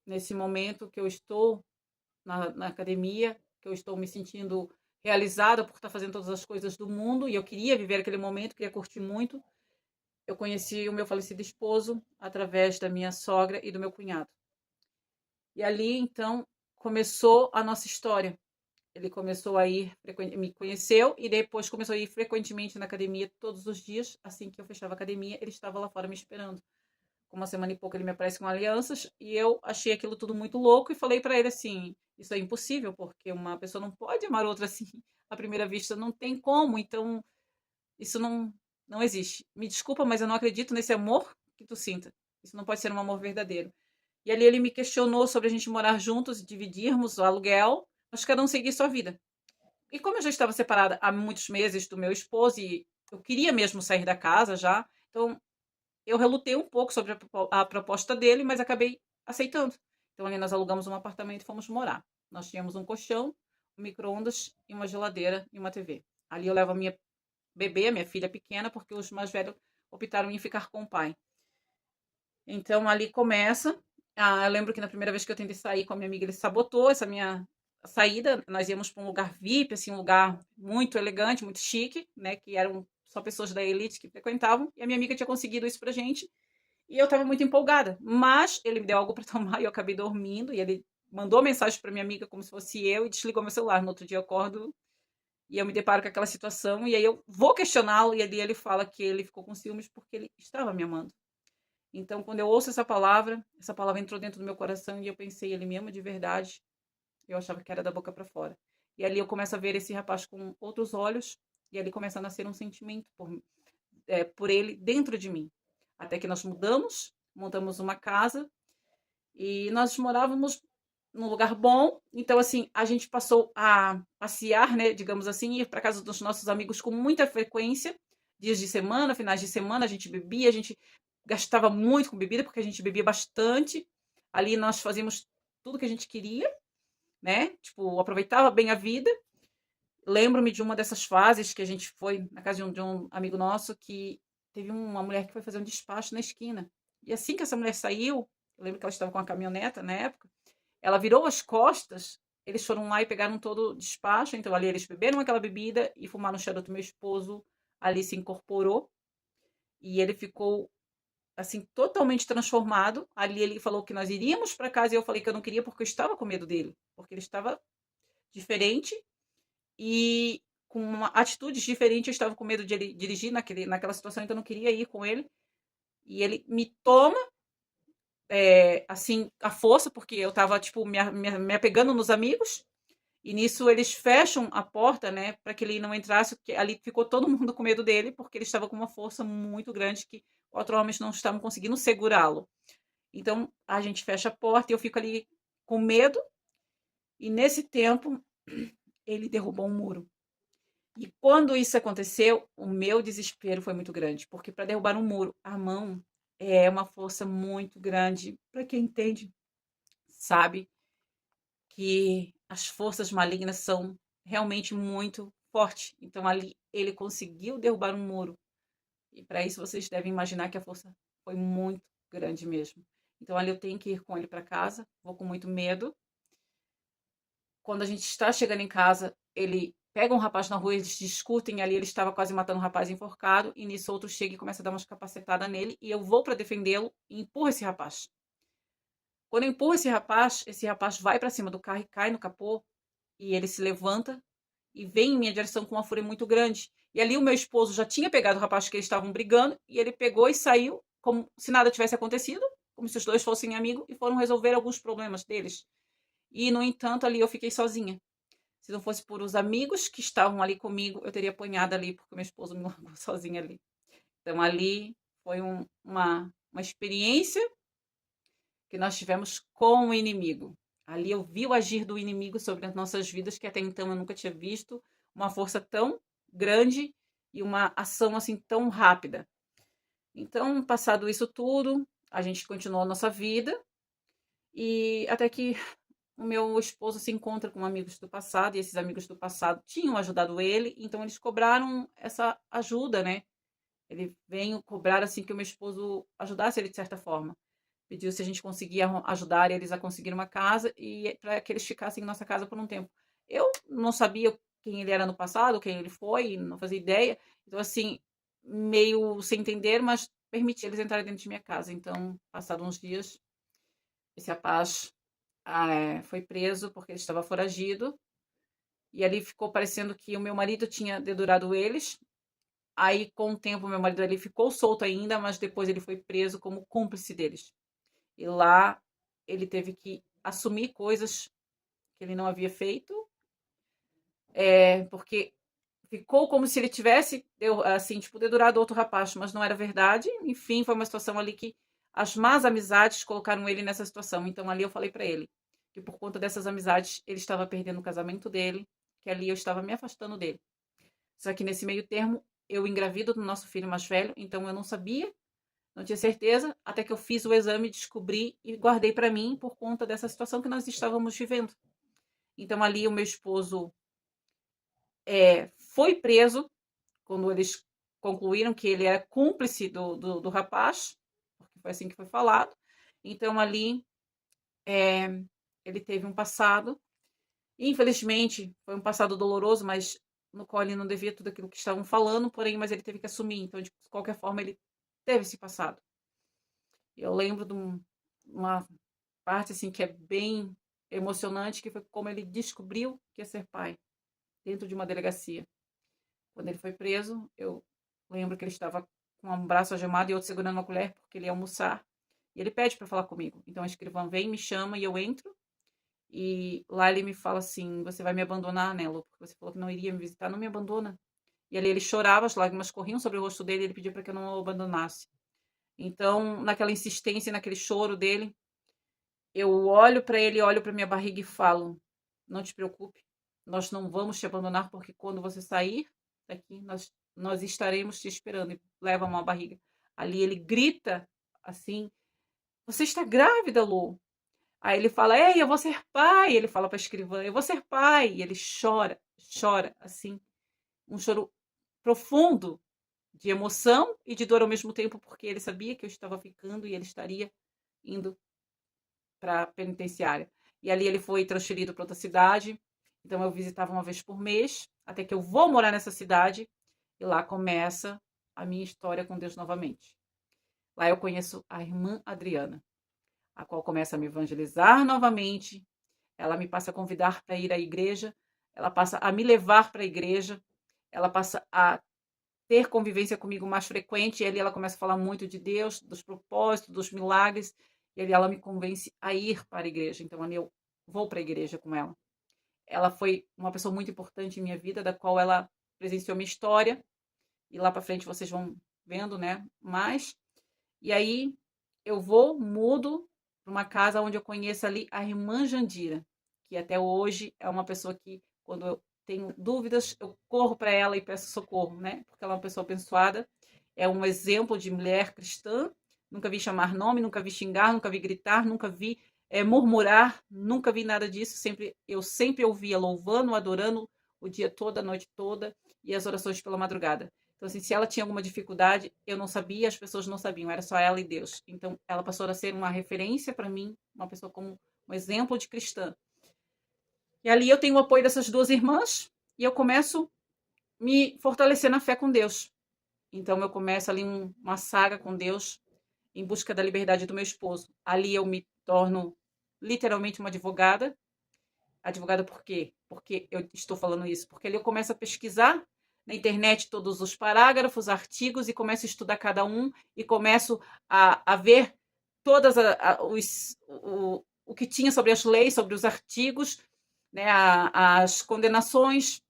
nesse momento que eu estou na academia, que eu estou me sentindo realizada por estar fazendo todas as coisas do mundo, e eu queria viver aquele momento, queria curtir muito, eu conheci o meu falecido esposo através da minha sogra e do meu cunhado. E ali, então, começou a nossa história. Ele começou a ir, me conheceu e depois começou a ir frequentemente na academia todos os dias. Assim que eu fechava a academia, ele estava lá fora me esperando. Com uma semana e pouco ele me aparece com alianças e eu achei aquilo tudo muito louco e falei para ele assim: isso é impossível, porque uma pessoa não pode amar outra assim à primeira vista, não tem como. Então, isso não existe. Me desculpa, mas eu não acredito nesse amor que tu sinta. Isso não pode ser um amor verdadeiro. E ali ele me questionou sobre a gente morar juntos e dividirmos o aluguel, mas cada um seguir sua vida. E como eu já estava separada há muitos meses do meu esposo e eu queria mesmo sair da casa já, então eu relutei um pouco sobre a proposta dele, mas acabei aceitando. Então ali nós alugamos um apartamento e fomos morar. Nós tínhamos um colchão, um micro-ondas e uma geladeira e uma TV. Ali eu levo a minha bebê, a minha filha pequena, porque os mais velhos optaram em ficar com o pai. Então ali começa. Eu lembro que na primeira vez que eu tentei sair com a minha amiga, ele sabotou essa minha saída. Nós íamos para um lugar VIP, assim, um lugar muito elegante, muito chique, né? Que eram só pessoas da elite que frequentavam. E a minha amiga tinha conseguido isso pra gente. E eu estava muito empolgada. Mas ele me deu algo para tomar e eu acabei dormindo. E ele mandou mensagem para minha amiga como se fosse eu e desligou meu celular. No outro dia eu acordo e eu me deparo com aquela situação. E aí eu vou questioná-lo. E ali ele fala que ele ficou com ciúmes porque ele estava me amando. Então, quando eu ouço essa palavra entrou dentro do meu coração e eu pensei, ele me ama de verdade. Eu achava que era da boca para fora. E ali eu começo a ver esse rapaz com outros olhos e ali começa a nascer um sentimento por ele dentro de mim. Até que nós mudamos, montamos uma casa e nós morávamos num lugar bom. Então, assim, a gente passou a passear, né, digamos assim, ir para casa dos nossos amigos com muita frequência. Dias de semana, finais de semana, a gente bebia, a gente gastava muito com bebida, porque a gente bebia bastante. Ali nós fazíamos tudo que a gente queria, né? Tipo, aproveitava bem a vida. Lembro-me de uma dessas fases que a gente foi na casa de um amigo nosso que teve uma mulher que foi fazer um despacho na esquina. E assim que essa mulher saiu, eu lembro que ela estava com uma caminhoneta na época, ela virou as costas, eles foram lá e pegaram todo o despacho, então ali eles beberam aquela bebida e fumaram o charuto. Meu esposo ali se incorporou e ele ficou assim totalmente transformado. Ali ele falou que nós iríamos para casa e eu falei que eu não queria porque eu estava com medo dele, porque ele estava diferente e com atitudes diferentes. Eu estava com medo de ele dirigir naquela situação, então eu não queria ir com ele. E ele me toma assim, a força, porque eu estava tipo, me apegando nos amigos. E nisso eles fecham a porta, né, para que ele não entrasse, porque ali ficou todo mundo com medo dele, porque ele estava com uma força muito grande que 4 homens não estavam conseguindo segurá-lo. Então a gente fecha a porta e eu fico ali com medo. E nesse tempo ele derrubou um muro. E quando isso aconteceu, o meu desespero foi muito grande, porque para derrubar um muro, a mão é uma força muito grande. Para quem entende, sabe que as forças malignas são realmente muito fortes. Então ali ele conseguiu derrubar um muro. E para isso vocês devem imaginar que a força foi muito grande mesmo. Então ali eu tenho que ir com ele para casa, vou com muito medo. Quando a gente está chegando em casa, ele pega um rapaz na rua, eles discutem ali, ele estava quase matando um rapaz enforcado, e nisso outro chega e começa a dar umas capacetadas nele, e eu vou para defendê-lo e empurro esse rapaz. Quando eu empurro esse rapaz vai para cima do carro e cai no capô, e ele se levanta e vem em minha direção com uma fúria muito grande. E ali o meu esposo já tinha pegado o rapaz que eles estavam brigando, e ele pegou e saiu como se nada tivesse acontecido, como se os dois fossem amigos, e foram resolver alguns problemas deles. E, no entanto, ali eu fiquei sozinha. Se não fosse por os amigos que estavam ali comigo, eu teria apanhado ali, porque meu esposo me largou sozinha ali. Então, ali foi uma experiência que nós tivemos com o inimigo. Ali eu vi o agir do inimigo sobre as nossas vidas, que até então eu nunca tinha visto uma força tão grande e uma ação assim tão rápida. Então, passado isso tudo, a gente continuou a nossa vida e até que o meu esposo se encontra com amigos do passado, e esses amigos do passado tinham ajudado ele, então eles cobraram essa ajuda, né? Ele veio cobrar assim que o meu esposo ajudasse ele de certa forma. Pediu se a gente conseguia ajudar eles a conseguir uma casa e para que eles ficassem em nossa casa por um tempo. Eu não sabia quem ele era no passado, quem ele foi, não fazia ideia. Então, assim, meio sem entender, mas permiti eles entrarem dentro de minha casa. Então, passados uns dias, esse rapaz foi preso porque ele estava foragido. E ali ficou parecendo que o meu marido tinha dedurado eles. Aí, com o tempo, meu marido ali ficou solto ainda, mas depois ele foi preso como cúmplice deles. E lá ele teve que assumir coisas que ele não havia feito, porque ficou como se ele tivesse, assim, tipo, dedurado outro rapaz, mas não era verdade. Enfim, foi uma situação ali que as más amizades colocaram ele nessa situação. Então ali eu falei para ele que por conta dessas amizades ele estava perdendo o casamento dele, que ali eu estava me afastando dele. Só que nesse meio termo eu engravido do nosso filho mais velho, então eu não sabia, não tinha certeza, até que eu fiz o exame, descobri e guardei para mim por conta dessa situação que nós estávamos vivendo. Então ali o meu esposo foi preso quando eles concluíram que ele era cúmplice do rapaz, porque foi assim que foi falado. Então ali ele teve um passado, infelizmente foi um passado doloroso, mas no qual ele não devia tudo aquilo que estavam falando, porém, mas ele teve que assumir. Então, de qualquer forma, ele teve esse passado. Eu lembro de uma parte assim que é bem emocionante, que foi como ele descobriu que ia ser pai dentro de uma delegacia. Quando ele foi preso, eu lembro que ele estava com um braço algemado e outro segurando uma colher porque ele ia almoçar. E ele pede para falar comigo. Então a escrivã vem, me chama e eu entro. E lá ele me fala assim: você vai me abandonar, Nelo? Porque você falou que não iria me visitar, não me abandona. E ali ele chorava, as lágrimas corriam sobre o rosto dele e ele pediu para que eu não o abandonasse. Então, naquela insistência, naquele choro dele, eu olho para ele, olho para minha barriga e falo: não te preocupe, nós não vamos te abandonar, porque quando você sair daqui, nós estaremos te esperando. E leva a mão à barriga. Ali ele grita assim: você está grávida, Lu? Aí ele fala: ei, eu vou ser pai. Ele fala para a escrivã: eu vou ser pai. E ele chora, chora, assim, um choro profundo de emoção e de dor ao mesmo tempo, porque ele sabia que eu estava ficando e ele estaria indo para a penitenciária. E ali ele foi transferido para outra cidade. Então eu visitava uma vez por mês, até que eu vou morar nessa cidade. E lá começa a minha história com Deus novamente. Lá eu conheço a irmã Adriana, a qual começa a me evangelizar novamente. Ela me passa a convidar para ir à igreja. Ela passa a me levar para a igreja. Ela passa a ter convivência comigo mais frequente. E ali ela começa a falar muito de Deus, dos propósitos, dos milagres. E ali ela me convence a ir para a igreja. Então ali eu vou para a igreja com ela. Ela foi uma pessoa muito importante em minha vida, da qual ela presenciou minha história. E lá para frente vocês vão vendo, né? Mais. E aí eu mudo para uma casa onde eu conheço ali a irmã Jandira, que até hoje é uma pessoa que, quando eu tenho dúvidas, eu corro para ela e peço socorro, né? Porque ela é uma pessoa abençoada, é um exemplo de mulher cristã. Nunca vi chamar nome, nunca vi xingar, nunca vi gritar, nunca vi murmurar, nunca vi nada disso. Eu sempre ouvia louvando, adorando o dia todo, a noite toda, e as orações pela madrugada. Então, assim, se ela tinha alguma dificuldade, eu não sabia, as pessoas não sabiam, era só ela e Deus. Então, ela passou a ser uma referência para mim, uma pessoa como um exemplo de cristã. E ali eu tenho o apoio dessas duas irmãs e eu começo a me fortalecer na fé com Deus. Então, eu começo ali uma saga com Deus em busca da liberdade do meu esposo. Ali eu me torno literalmente uma advogada. Advogada por quê? Porque eu estou falando isso? Porque ali eu começo a pesquisar na internet todos os parágrafos, artigos, e começo a estudar cada um e começo a ver todas o que tinha sobre as leis, sobre os artigos, né, as condenações,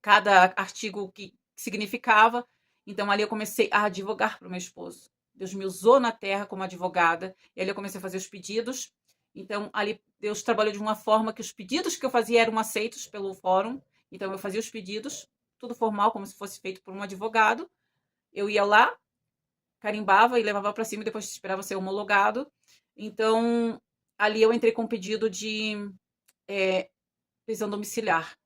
cada artigo que significava. Então ali eu comecei a advogar para o meu esposo. Deus me usou na terra como advogada, e ali eu comecei a fazer os pedidos. Então ali Deus trabalhou de uma forma que os pedidos que eu fazia eram aceitos pelo fórum. Então eu fazia os pedidos, tudo formal, como se fosse feito por um advogado. Eu ia lá, carimbava e levava para cima e depois esperava ser homologado. Então ali eu entrei com um pedido de prisão domiciliar,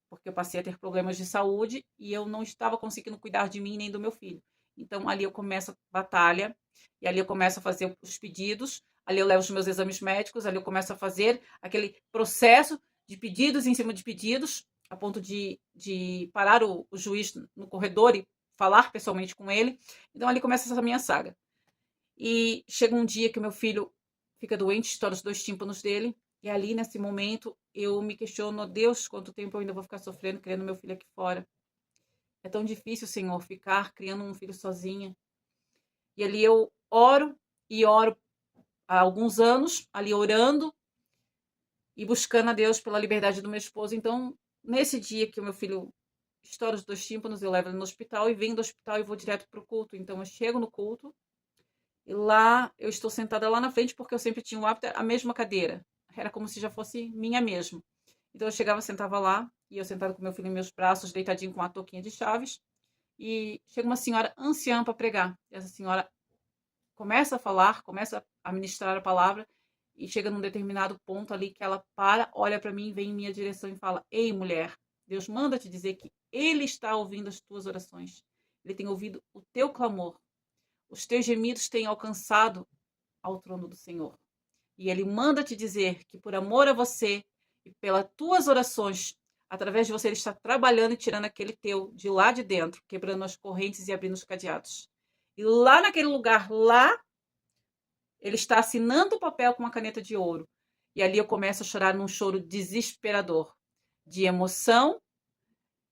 porque eu passei a ter problemas de saúde e eu não estava conseguindo cuidar de mim nem do meu filho. Então ali eu começo a batalha e ali eu começo a fazer os pedidos, ali eu levo os meus exames médicos, ali eu começo a fazer aquele processo de pedidos em cima de pedidos, a ponto de parar o juiz no corredor e falar pessoalmente com ele. Então ali começa essa minha saga. E chega um dia que o meu filho fica doente, estoura os 2 tímpanos dele. E ali, nesse momento, eu me questiono: Deus, quanto tempo eu ainda vou ficar sofrendo, criando meu filho aqui fora? É tão difícil, Senhor, ficar criando um filho sozinha. E ali eu oro e oro há alguns anos, ali orando e buscando a Deus pela liberdade do meu esposo. Então, nesse dia que o meu filho estoura os 2 tímpanos, eu levo ele no hospital e venho do hospital e vou direto para o culto. Então, eu chego no culto E lá eu estou sentada lá na frente porque eu sempre tinha o hábito, a mesma cadeira. Era como se já fosse minha mesmo. Então eu chegava, sentava lá, e eu sentada com meu filho em meus braços, deitadinho com uma touquinha de chaves, e chega uma senhora anciã para pregar. E essa senhora começa a falar, começa a ministrar a palavra, e chega num determinado ponto ali que ela para, olha para mim, vem em minha direção e fala: Ei, mulher, Deus manda te dizer que Ele está ouvindo as tuas orações. Ele tem ouvido o teu clamor. Os teus gemidos têm alcançado ao trono do Senhor. E Ele manda te dizer que por amor a você e pelas tuas orações, através de você, Ele está trabalhando e tirando aquele teu de lá de dentro, quebrando as correntes e abrindo os cadeados. E lá naquele lugar, lá, Ele está assinando o papel com uma caneta de ouro. E ali eu começo a chorar num choro desesperador, de emoção,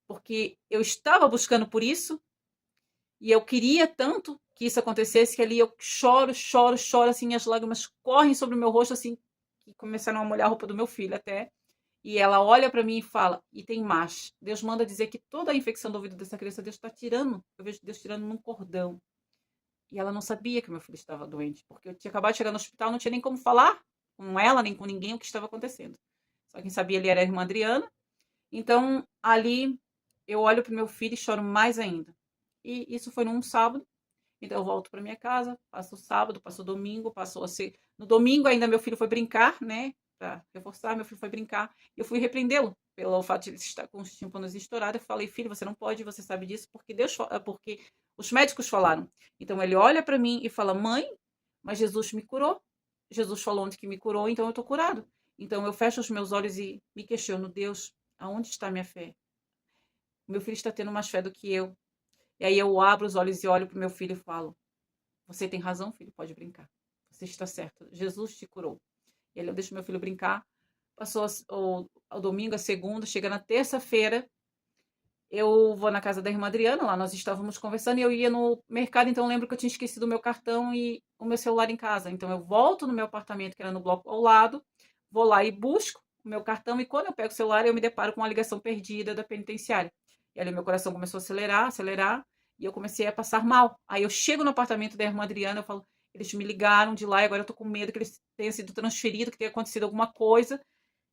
porque eu estava buscando por isso, e eu queria tanto que isso acontecesse, que ali eu choro, choro, choro, assim, as lágrimas correm sobre o meu rosto, assim, que começaram a molhar a roupa do meu filho até. E ela olha para mim e fala, e tem mais. Deus manda dizer que toda a infecção do ouvido dessa criança, Deus está tirando. Eu vejo Deus tirando num cordão. E ela não sabia que meu filho estava doente, porque eu tinha acabado de chegar no hospital, não tinha nem como falar com ela, nem com ninguém o que estava acontecendo. Só quem sabia ali era a irmã Adriana. Então, ali, eu olho para o meu filho e choro mais ainda. E isso foi num sábado. Então eu volto para minha casa, passo o sábado, passo o domingo, passou a ser. No domingo ainda meu filho foi brincar, né? Para reforçar, meu filho foi brincar. E eu fui repreendê-lo pelo fato de ele estar com os tímpanos estourados. Eu falei, filho, você não pode, você sabe disso, porque porque os médicos falaram. Então ele olha para mim e fala, mãe, mas Jesus me curou. Jesus falou onde que me curou, então eu estou curado. Então eu fecho os meus olhos e me questiono, Deus, aonde está minha fé? Meu filho está tendo mais fé do que eu. E aí eu abro os olhos e olho para o meu filho e falo, você tem razão, filho, pode brincar. Você está certo. Jesus te curou. E aí eu deixo meu filho brincar. Passou o domingo, a segunda, chega na terça-feira, eu vou na casa da irmã Adriana, lá nós estávamos conversando, e eu ia no mercado, então eu lembro que eu tinha esquecido o meu cartão e o meu celular em casa. Então eu volto no meu apartamento, que era no bloco ao lado, vou lá e busco o meu cartão, e quando eu pego o celular, eu me deparo com uma ligação perdida da penitenciária. E ali meu coração começou a acelerar, acelerar, e eu comecei a passar mal. Aí eu chego no apartamento da irmã Adriana, eu falo, eles me ligaram de lá e agora eu tô com medo que eles tenham sido transferidos, que tenha acontecido alguma coisa.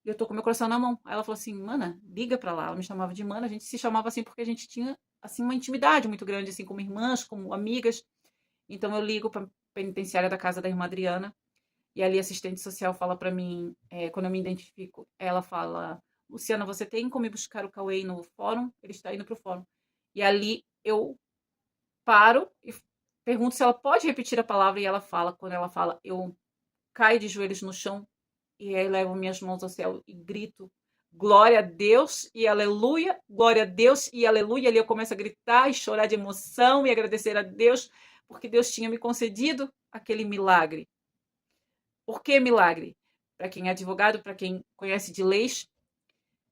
E eu tô com meu coração na mão. Aí ela falou assim, mana, liga pra lá. Ela me chamava de mana, a gente se chamava assim porque a gente tinha, assim, uma intimidade muito grande, assim, como irmãs, como amigas. Então eu ligo pra penitenciária da casa da irmã Adriana, e ali a assistente social fala pra mim, quando eu me identifico, ela fala, Luciana, você tem como ir buscar o Cauê no fórum? Ele está indo pro fórum. E ali eu paro e pergunto se ela pode repetir a palavra, e ela fala, quando ela fala, eu caio de joelhos no chão, e aí levo minhas mãos ao céu e grito glória a Deus e aleluia, glória a Deus e aleluia. Ali eu começo a gritar e chorar de emoção e agradecer a Deus, porque Deus tinha me concedido aquele milagre. Por que milagre? Para quem é advogado, para quem conhece de leis,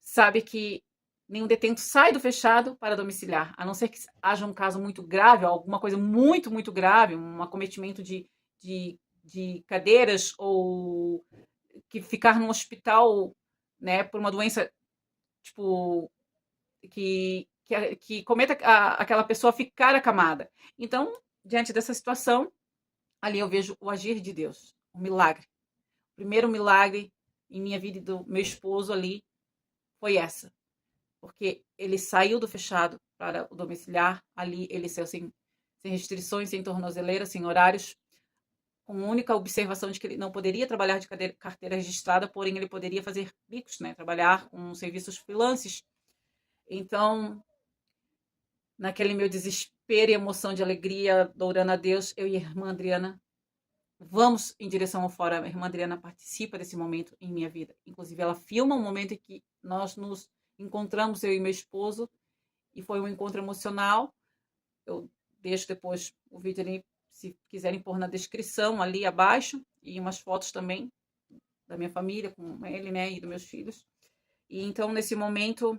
sabe que nenhum detento sai do fechado para domiciliar, a não ser que haja um caso muito grave, alguma coisa muito, muito grave, um acometimento de cadeiras, ou que ficar no hospital, né, por uma doença, tipo, que cometa aquela pessoa ficar acamada. Então, diante dessa situação, ali eu vejo o agir de Deus, o milagre. O primeiro milagre em minha vida e do meu esposo ali foi essa, porque ele saiu do fechado para o domiciliar, ali ele saiu sem restrições, sem tornozeleira, sem horários, com a única observação de que ele não poderia trabalhar de carteira registrada, porém ele poderia fazer bicos, né? Trabalhar com serviços freelances. Então, naquele meu desespero e emoção de alegria, adorando a Deus, eu e a irmã Adriana vamos em direção ao fórum. A irmã Adriana participa desse momento em minha vida. Inclusive, ela filma um momento em que nós nos encontramos, eu e meu esposo, e foi um encontro emocional. Eu deixo depois o vídeo ali, se quiserem pôr na descrição ali abaixo, e umas fotos também da minha família com ele, né, e dos meus filhos. E então, nesse momento,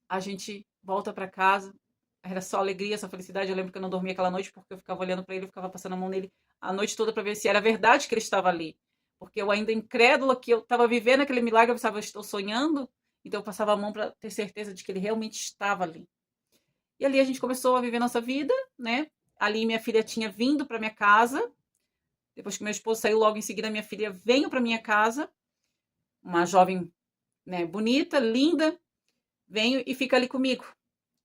a gente volta para casa. Era só alegria, só felicidade. Eu lembro que eu não dormia aquela noite porque eu ficava olhando para ele, eu ficava passando a mão nele a noite toda para ver se era verdade que ele estava ali. Porque eu ainda incrédula que eu estava vivendo aquele milagre, eu pensava, eu estou sonhando. Então eu passava a mão para ter certeza de que ele realmente estava ali. E ali a gente começou a viver nossa vida, né? Ali minha filha tinha vindo para minha casa, Depois que meu esposo saiu, logo em seguida, minha filha veio para minha casa, uma jovem, né, bonita, linda, veio e fica ali comigo.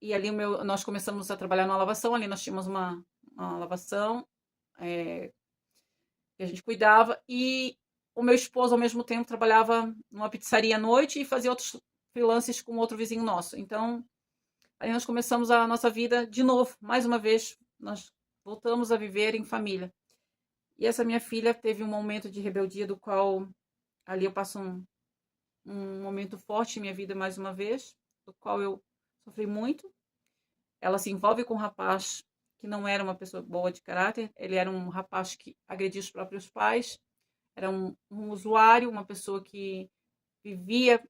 E ali nós começamos a trabalhar na lavação, ali nós tínhamos uma lavação que a gente cuidava, e o meu esposo, ao mesmo tempo, trabalhava numa pizzaria à noite e fazia outros freelances com outro vizinho nosso. Então, aí nós começamos a nossa vida de novo, mais uma vez, nós voltamos a viver em família. E essa minha filha teve um momento de rebeldia do qual ali eu passo um momento forte em minha vida mais uma vez, do qual eu sofri muito. Ela se envolve com um rapaz que não era uma pessoa boa de caráter, ele era um rapaz que agredia os próprios pais, era um usuário, uma pessoa que vivia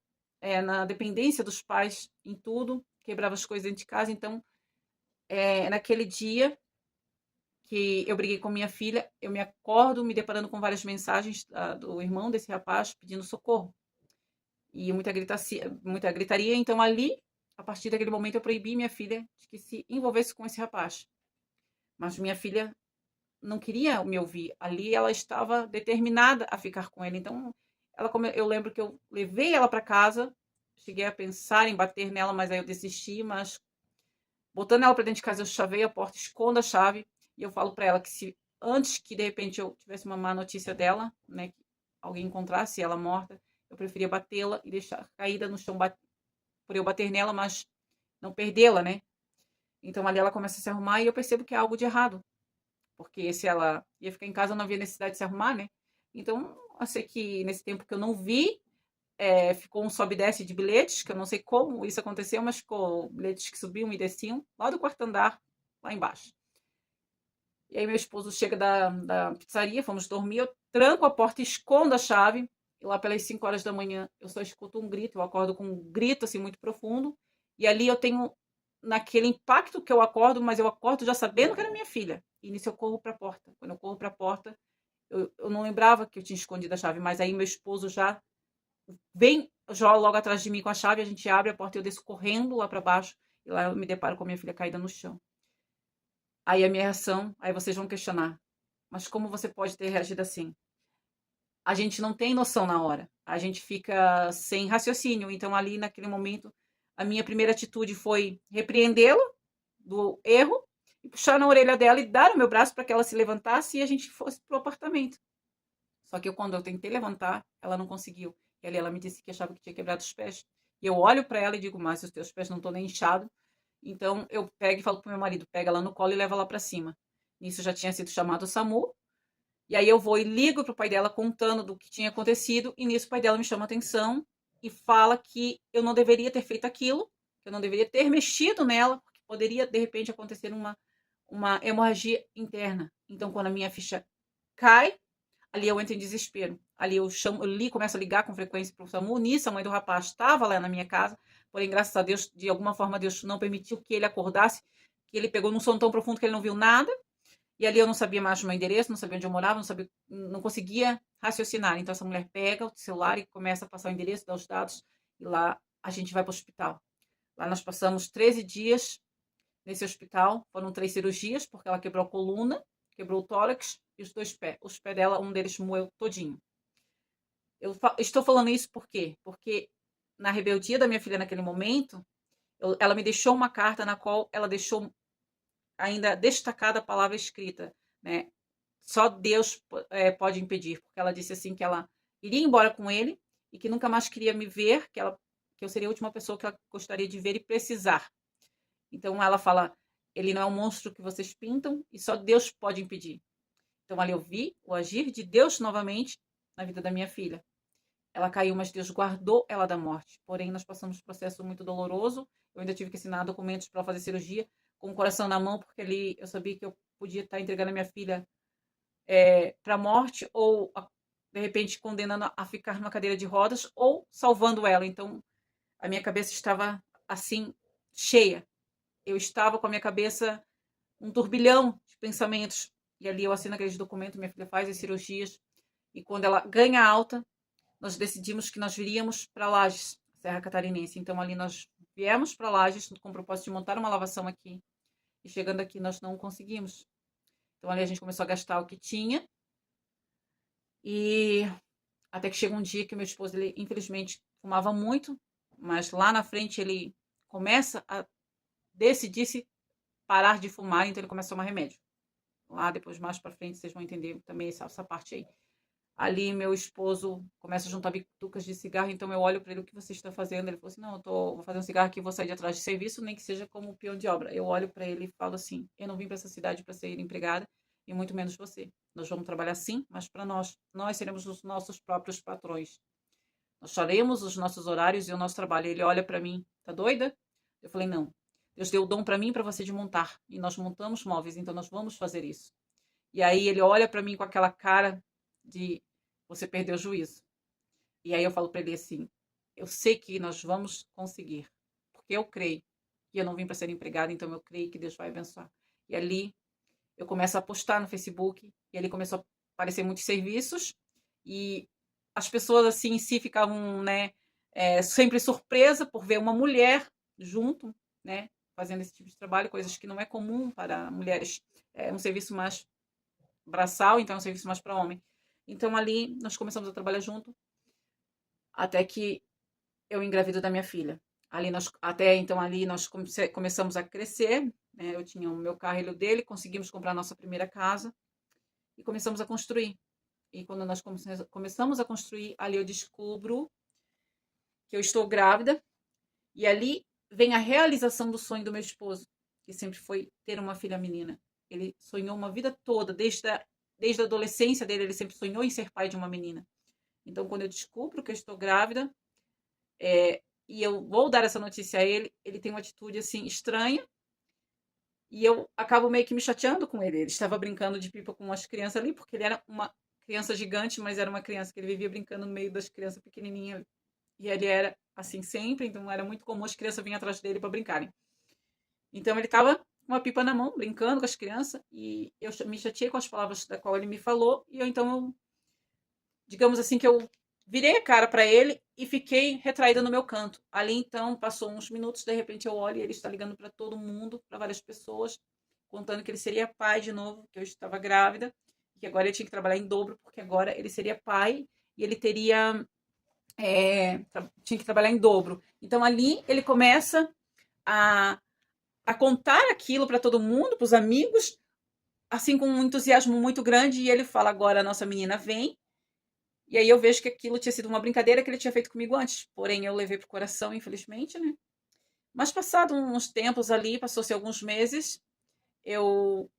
na dependência dos pais em tudo, quebrava as coisas dentro de casa. Então, naquele dia que eu briguei com minha filha, eu me acordo me deparando com várias mensagens do irmão desse rapaz pedindo socorro. E muita gritaria. Então, ali, a partir daquele momento, eu proibi minha filha de que se envolvesse com esse rapaz. Mas minha filha não queria me ouvir. Ali ela estava determinada a ficar com ele. Então, eu lembro que eu levei ela para casa, cheguei a pensar em bater nela, mas aí eu desisti. Mas botando ela para dentro de casa, eu chavei a porta, escondo a chave e eu falo para ela que se antes que de repente eu tivesse uma má notícia dela, né, que alguém encontrasse ela morta, eu preferia batê-la e deixar caída no chão por eu bater nela, mas não perdê-la, né? Então ali ela começa a se arrumar e eu percebo que há algo de errado. Porque se ela ia ficar em casa, não havia necessidade de se arrumar, né? Então, eu sei que nesse tempo que eu não vi, ficou um sobe e desce de bilhetes, que eu não sei como isso aconteceu, mas ficou bilhetes que subiam e desciam lá do quarto andar, lá embaixo. E aí meu esposo chega da pizzaria, fomos dormir, eu tranco a porta, escondo a chave, e lá pelas 5 horas da manhã eu só escuto um grito, eu acordo com um grito assim muito profundo, e ali eu tenho, naquele impacto que eu acordo, mas eu acordo já sabendo que era minha filha, e nisso eu corro para a porta. Quando eu corro para a porta, eu não lembrava que eu tinha escondido a chave, mas aí meu esposo já vem já logo atrás de mim com a chave, a gente abre a porta e eu desço correndo lá para baixo, e lá eu me deparo com a minha filha caída no chão. Aí a minha reação, aí vocês vão questionar, mas como você pode ter reagido assim? A gente não tem noção na hora, a gente fica sem raciocínio. Então, ali naquele momento, a minha primeira atitude foi repreendê-la do erro e puxar na orelha dela e dar o meu braço para que ela se levantasse e a gente fosse pro apartamento. Só que quando eu tentei levantar, ela não conseguiu. E ali ela me disse que achava que tinha quebrado os pés. E eu olho para ela e digo, mas os teus pés não estão nem inchados. Então eu pego e falo pro meu marido, pega ela no colo e leva ela para cima. Nisso já tinha sido chamado o SAMU. E aí eu vou e ligo pro pai dela contando do que tinha acontecido. E nisso o pai dela me chama a atenção e fala que eu não deveria ter feito aquilo, que eu não deveria ter mexido nela, porque poderia de repente acontecer uma hemorragia interna. Então quando a minha ficha cai, ali eu entro em desespero. Ali começo a ligar com frequência para o SAMU. Nisso, a mãe do rapaz estava lá na minha casa, porém, graças a Deus, de alguma forma, Deus não permitiu que ele acordasse, que ele pegou num sono tão profundo que ele não viu nada. E ali eu não sabia mais o meu endereço, não sabia onde eu morava, não conseguia raciocinar. Então, essa mulher pega o celular e começa a passar o endereço, dá os dados, e lá a gente vai para o hospital. Lá nós passamos 13 dias nesse hospital, foram 3 cirurgias, porque ela quebrou a coluna, quebrou o tórax e os 2 pés. Os pés dela, um deles moeu todinho. Estou falando isso por quê? Porque na rebeldia da minha filha naquele momento, ela me deixou uma carta na qual ela deixou ainda destacada a palavra escrita, né? Só Deus pode impedir, porque ela disse assim que ela iria embora com ele e que nunca mais queria me ver, que eu seria a última pessoa que ela gostaria de ver e precisar. Então ela fala, ele não é um monstro que vocês pintam e só Deus pode impedir. Então ali eu vi o agir de Deus novamente na vida da minha filha. Ela caiu, mas Deus guardou ela da morte. Porém, nós passamos um processo muito doloroso. Eu ainda tive que assinar documentos para fazer cirurgia com o coração na mão, porque ali eu sabia que eu podia estar entregando a minha filha para a morte ou, de repente, condenando a ficar numa cadeira de rodas ou salvando ela. Então, a minha cabeça estava, assim, cheia. Eu estava com a minha cabeça um turbilhão de pensamentos. E ali eu assino aqueles documentos, minha filha faz as cirurgias. E quando ela ganha alta, nós decidimos que nós viríamos para Lages, Serra Catarinense. Então ali nós viemos para Lages com o propósito de montar uma lavação aqui. E chegando aqui nós não conseguimos. Então ali a gente começou a gastar o que tinha. E até que chega um dia que meu esposo, ele infelizmente fumava muito, mas lá na frente ele começa a decidir se parar de fumar, então ele começa a tomar remédio. Lá depois, mais pra frente, vocês vão entender também essa parte aí. Ali meu esposo começa a juntar bitucas de cigarro, então eu olho para ele: o que você está fazendo? Ele falou assim: não, vou fazer um cigarro aqui, vou sair de atrás de serviço, nem que seja como peão de obra. Eu olho para ele e falo assim: eu não vim para essa cidade para ser empregada, e muito menos você. Nós vamos trabalhar sim, mas para nós. Nós seremos os nossos próprios patrões. Nós faremos os nossos horários e o nosso trabalho. Ele olha para mim: tá doida? Eu falei: não. Deus deu o dom para mim e para você de montar. E nós montamos móveis, então nós vamos fazer isso. E aí ele olha para mim com aquela cara de você perdeu o juízo. E aí eu falo para ele assim: eu sei que nós vamos conseguir, porque eu creio. E eu não vim para ser empregada, então eu creio que Deus vai abençoar. E ali eu começo a postar no Facebook, e ali começou a aparecer muitos serviços, e as pessoas assim em si ficavam, né, sempre surpresa por ver uma mulher junto, né, fazendo esse tipo de trabalho, coisas que não é comum para mulheres. É um serviço mais braçal, então é um serviço mais para homem. Então ali nós começamos a trabalhar junto, até que eu engravido da minha filha. Ali nós, até então ali nós começamos a crescer, né? Eu tinha o meu carro e o dele, conseguimos comprar a nossa primeira casa e começamos a construir. E quando nós começamos a construir, ali eu descubro que eu estou grávida, e ali vem a realização do sonho do meu esposo, que sempre foi ter uma filha menina. Ele sonhou uma vida toda, desde a adolescência dele, ele sempre sonhou em ser pai de uma menina. Então, quando eu descubro que eu estou grávida, e eu vou dar essa notícia a ele, ele tem uma atitude assim estranha, e eu acabo meio que me chateando com ele. Ele estava brincando de pipa com as crianças ali, porque ele era uma criança gigante, mas era uma criança que ele vivia brincando no meio das crianças pequenininhas, e ele era assim sempre, então era muito comum as crianças virem atrás dele para brincarem. Então ele estava com uma pipa na mão, brincando com as crianças, e eu me chateei com as palavras da qual ele me falou, e digamos assim, que eu virei a cara para ele e fiquei retraída no meu canto. Ali então, passou uns minutos, de repente eu olho e ele está ligando para todo mundo, para várias pessoas, contando que ele seria pai de novo, que eu estava grávida, que agora ele tinha que trabalhar em dobro, porque agora ele seria pai e ele tinha que trabalhar em dobro. Então ali ele começa a, a contar aquilo para todo mundo, para os amigos, assim com um entusiasmo muito grande, e ele fala: agora a nossa menina vem. E aí eu vejo que aquilo tinha sido uma brincadeira que ele tinha feito comigo antes. Porém, eu levei pro coração, infelizmente, né? Mas passado uns tempos ali, passou-se alguns meses, eu,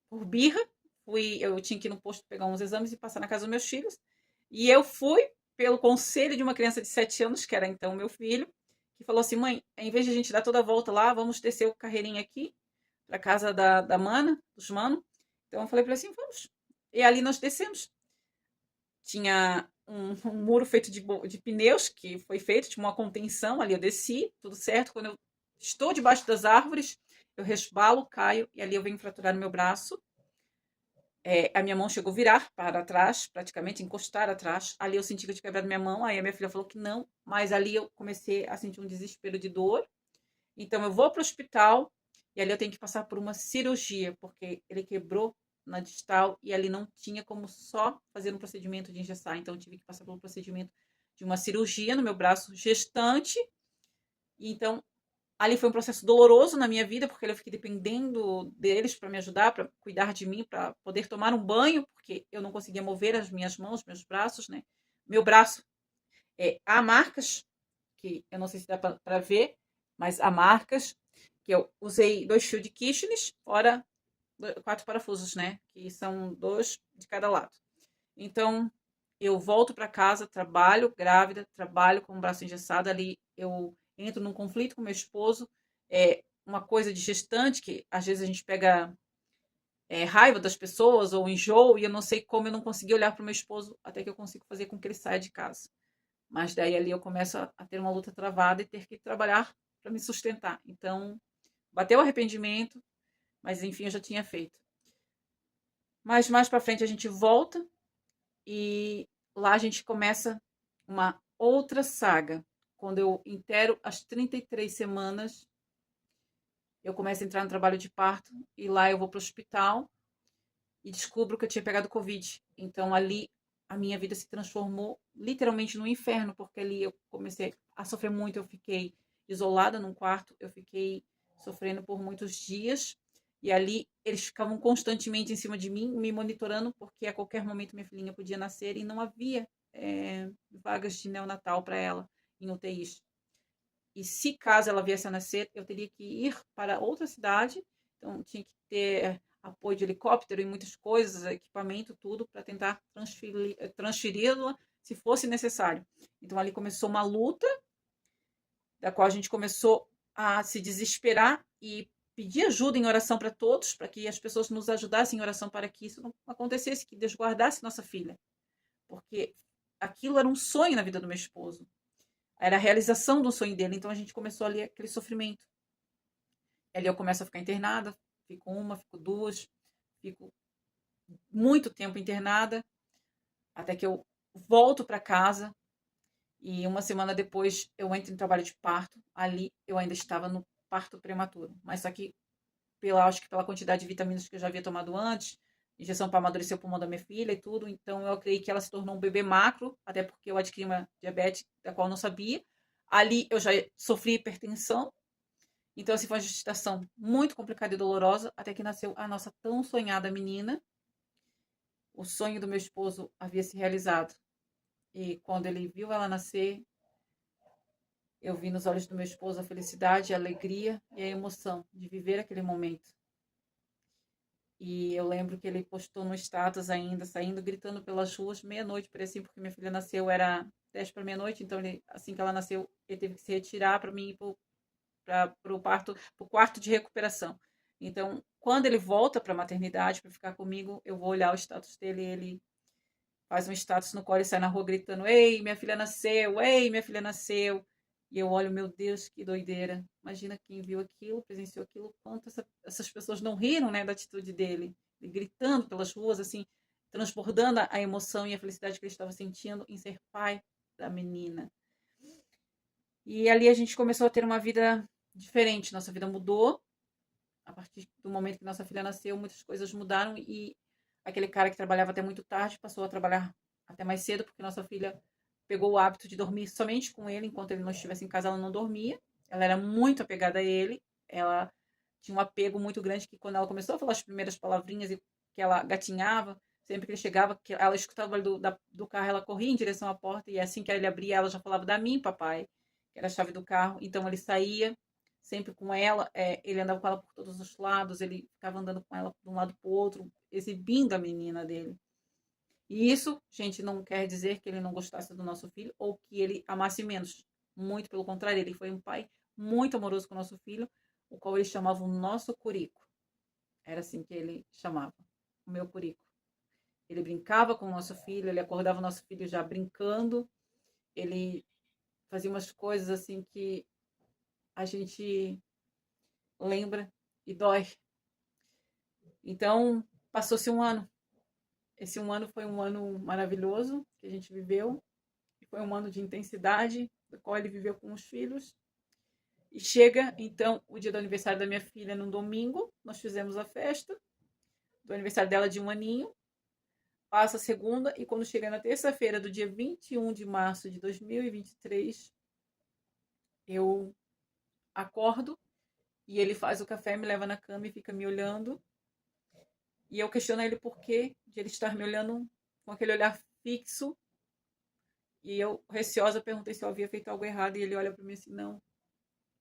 por birra, eu tinha que ir no posto pegar uns exames e passar na casa dos meus filhos. E eu fui pelo conselho de uma criança de 7 anos, que era então meu filho, que falou assim: mãe, em vez de a gente dar toda a volta lá, vamos descer o carreirinho aqui, pra casa da Mana, dos Mano. Então eu falei para ele assim: vamos. E ali nós descemos. Tinha um muro feito de pneus, que foi feito, tinha uma contenção ali, eu desci, tudo certo. Quando eu estou debaixo das árvores, eu resbalo, caio, e ali eu venho fraturar no meu braço. A minha mão chegou a virar para trás, praticamente, encostar atrás. Ali eu senti que eu tinha quebrado minha mão, aí a minha filha falou que não, mas ali eu comecei a sentir um desespero de dor. Então eu vou para o hospital, e ali eu tenho que passar por uma cirurgia, porque ele quebrou na distal e ali não tinha como só fazer um procedimento de engessar. Então eu tive que passar pelo procedimento de uma cirurgia no meu braço gestante. E então ali foi um processo doloroso na minha vida, porque eu fiquei dependendo deles para me ajudar, para cuidar de mim, para poder tomar um banho, porque eu não conseguia mover as minhas mãos, meus braços, né? Meu braço, há marcas, que eu não sei se dá para ver, mas há marcas, que eu usei 2 fios de Kirchner, fora 4 parafusos, né? Que são 2 de cada lado. Então, eu volto para casa, trabalho grávida, trabalho com o braço engessado. Ali eu entro num conflito com meu esposo. É uma coisa de gestante, que às vezes a gente pega raiva das pessoas ou enjoo, e eu não sei como eu não consegui olhar para o meu esposo até que eu consigo fazer com que ele saia de casa. Mas daí ali eu começo a ter uma luta travada e ter que trabalhar para me sustentar. Então, bateu o arrependimento, mas enfim, eu já tinha feito. Mas mais para frente a gente volta e lá a gente começa uma outra saga. Quando eu intero as 33 semanas, eu começo a entrar no trabalho de parto e lá eu vou para o hospital e descubro que eu tinha pegado Covid. Então ali a minha vida se transformou literalmente no inferno, porque ali eu comecei a sofrer muito, eu fiquei isolada num quarto, eu fiquei sofrendo por muitos dias, e ali eles ficavam constantemente em cima de mim, me monitorando, porque a qualquer momento minha filhinha podia nascer e não havia vagas de neonatal para ela em UTIs. E se caso ela viesse a nascer, eu teria que ir para outra cidade, então tinha que ter apoio de helicóptero e muitas coisas, equipamento, tudo, para tentar transferi-la se fosse necessário. Então ali começou uma luta, da qual a gente começou a se desesperar e pedir ajuda em oração para todos, para que as pessoas nos ajudassem em oração para que isso não acontecesse, que Deus guardasse nossa filha. Porque aquilo era um sonho na vida do meu esposo. Era a realização do sonho dele. Então a gente começou ali aquele sofrimento. Ali eu começo a ficar internada, fico uma, fico duas, fico muito tempo internada, até que eu volto para casa e uma semana depois eu entro em trabalho de parto. Ali eu ainda estava no parto prematuro, mas só que acho que pela quantidade de vitaminas que eu já havia tomado antes, injeção para amadurecer o pulmão da minha filha e tudo, então eu creio que ela se tornou um bebê macro, até porque eu adquiri uma diabetes da qual eu não sabia. Ali eu já sofri hipertensão, então assim foi uma gestação muito complicada e dolorosa, até que nasceu a nossa tão sonhada menina. O sonho do meu esposo havia se realizado. E quando ele viu ela nascer, eu vi nos olhos do meu esposo a felicidade, a alegria e a emoção de viver aquele momento. E eu lembro que ele postou no status ainda, saindo, gritando pelas ruas, meia-noite, parecia, porque minha filha nasceu, era 10 para meia-noite, então ele, assim que ela nasceu, ele teve que se retirar para mim ir para o quarto de recuperação. Então, quando ele volta para a maternidade para ficar comigo, eu vou olhar o status dele, ele faz um status no qual ele sai na rua gritando: "Ei, minha filha nasceu! Ei, minha filha nasceu!" E eu olho, meu Deus, que doideira. Imagina quem viu aquilo, presenciou aquilo, quanto essas pessoas não riram, né, da atitude dele. Ele gritando pelas ruas, assim, transbordando a emoção e a felicidade que ele estava sentindo em ser pai da menina. E ali a gente começou a ter uma vida diferente, nossa vida mudou. A partir do momento que nossa filha nasceu, muitas coisas mudaram e aquele cara que trabalhava até muito tarde passou a trabalhar até mais cedo, porque nossa filha pegou o hábito de dormir somente com ele. Enquanto ele não estivesse em casa, ela não dormia. Ela era muito apegada a ele. Ela tinha um apego muito grande, que quando ela começou a falar as primeiras palavrinhas e que ela gatinhava, sempre que ele chegava, que ela escutava o barulho do carro, ela corria em direção à porta, e assim que ele abria, ela já falava: "Da mim, papai", que era a chave do carro. Então ele saía sempre com ela, ele andava com ela por todos os lados, ele ficava andando com ela de um lado para o outro, exibindo a menina dele. E isso, gente, não quer dizer que ele não gostasse do nosso filho ou que ele amasse menos. Muito pelo contrário, ele foi um pai muito amoroso com o nosso filho, o qual ele chamava o nosso curico. Era assim que ele chamava, o meu curico. Ele brincava com o nosso filho, ele acordava o nosso filho já brincando, ele fazia umas coisas assim que a gente lembra e dói. Então, passou-se um ano. Esse um ano foi um ano maravilhoso que a gente viveu. E foi um ano de intensidade, do qual ele viveu com os filhos. E chega, então, o dia do aniversário da minha filha, num domingo. Nós fizemos a festa do aniversário dela de um aninho. Passa a segunda, e quando chega na terça-feira do dia 21 de março de 2023, eu acordo e ele faz o café, me leva na cama e fica me olhando. E eu questiono ele por que de ele estar me olhando com aquele olhar fixo. E eu, receosa, perguntei se eu havia feito algo errado. E ele olha para mim assim: "Não,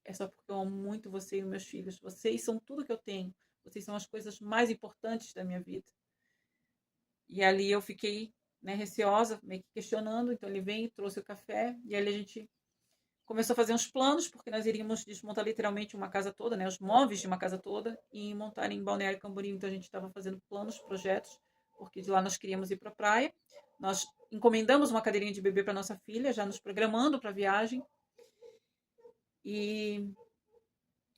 é só porque eu amo muito você e os meus filhos. Vocês são tudo que eu tenho. Vocês são as coisas mais importantes da minha vida." E ali eu fiquei, né, receosa, meio que questionando. Então ele vem, trouxe o café. E ali a gente começou a fazer uns planos, porque nós iríamos desmontar literalmente uma casa toda, né, os móveis de uma casa toda, e montar em Balneário Camboriú. Então a gente estava fazendo planos, projetos, porque de lá nós queríamos ir para a praia. Nós encomendamos uma cadeirinha de bebê para nossa filha, já nos programando para a viagem. E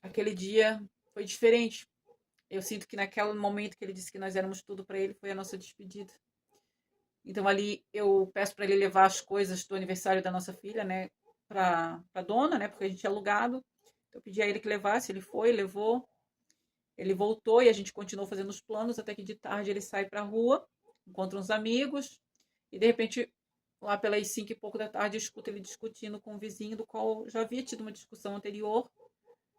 aquele dia foi diferente. Eu sinto que naquele momento que ele disse que nós éramos tudo para ele, foi a nossa despedida. Então ali eu peço para ele levar as coisas do aniversário da nossa filha, né, para a dona, né, porque a gente tinha alugado. Eu pedi a ele que levasse, ele foi, levou. Ele voltou e a gente continuou fazendo os planos, até que de tarde ele sai para a rua, encontra uns amigos. E de repente, lá pelas 5 e pouco da tarde, eu escuto ele discutindo com um vizinho, do qual já havia tido uma discussão anterior.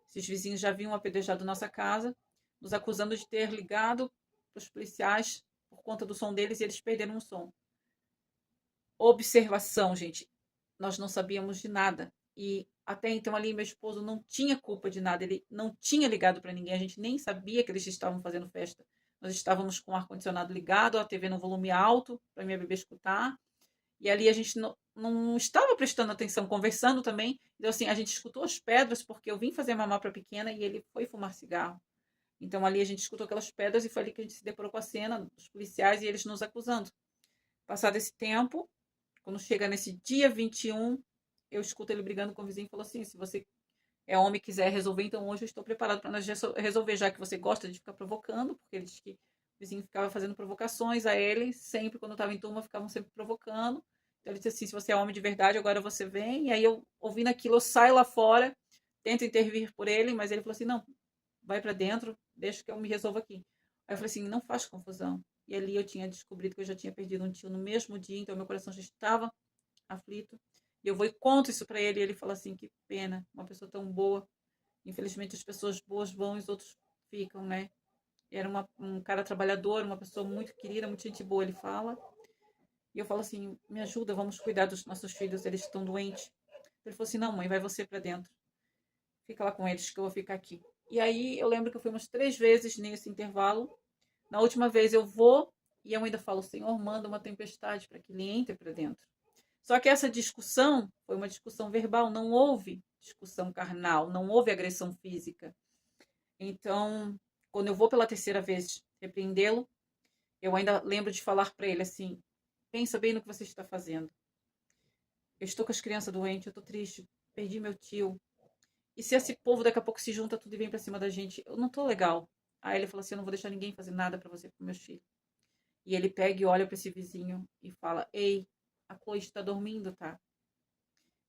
Esses vizinhos já haviam apedrejado nossa casa, nos acusando de ter ligado para os policiais por conta do som deles e eles perderam o som. Observação, gente. Nós não sabíamos de nada. E até então ali meu esposo não tinha culpa de nada. Ele não tinha ligado para ninguém. A gente nem sabia que eles estavam fazendo festa. Nós estávamos com o ar-condicionado ligado, a TV no volume alto para minha bebê escutar. E ali a gente não estava prestando atenção, conversando também. Então, assim, a gente escutou as pedras porque eu vim fazer mamar para a pequena e ele foi fumar cigarro. Então, ali a gente escutou aquelas pedras e foi ali que a gente se deparou com a cena dos policiais e eles nos acusando. Passado esse tempo, quando chega nesse dia 21, eu escuto ele brigando com o vizinho e falou assim: se você é homem e quiser resolver, então hoje eu estou preparado para nós resolver, já que você gosta de ficar provocando, porque ele disse que o vizinho ficava fazendo provocações a ele, sempre quando estava em turma, ficavam sempre provocando. Então ele disse assim: se você é homem de verdade, agora você vem. E aí eu, ouvindo aquilo, eu saio lá fora, tento intervir por ele, mas ele falou assim: não, vai para dentro, deixa que eu me resolvo aqui. Aí eu falei assim: não faz confusão. E ali eu tinha descobrido que eu já tinha perdido um tio no mesmo dia, então meu coração já estava aflito. E eu vou e conto isso para ele, e ele fala assim: que pena, uma pessoa tão boa. Infelizmente as pessoas boas vão e os outros ficam, né? E era um cara trabalhador, uma pessoa muito querida, muito gente boa, ele fala. E eu falo assim: me ajuda, vamos cuidar dos nossos filhos, eles estão doentes. Ele falou assim: não, mãe, vai você para dentro. Fica lá com eles que eu vou ficar aqui. E aí eu lembro que eu fui umas 3 vezes nesse intervalo. Na última vez eu vou e eu ainda falo: Senhor, manda uma tempestade para que ele entre para dentro. Só que essa discussão foi uma discussão verbal, não houve discussão carnal, não houve agressão física. Então, quando eu vou pela terceira vez repreendê-lo, eu ainda lembro de falar para ele assim: pensa bem no que você está fazendo. Eu estou com as crianças doentes, eu estou triste, perdi meu tio. E se esse povo daqui a pouco se junta tudo e vem para cima da gente, eu não tô legal. Aí ele falou assim: eu não vou deixar ninguém fazer nada para você, para meus filhos. E ele pega e olha para esse vizinho e fala: ei, a Chloe está dormindo, tá?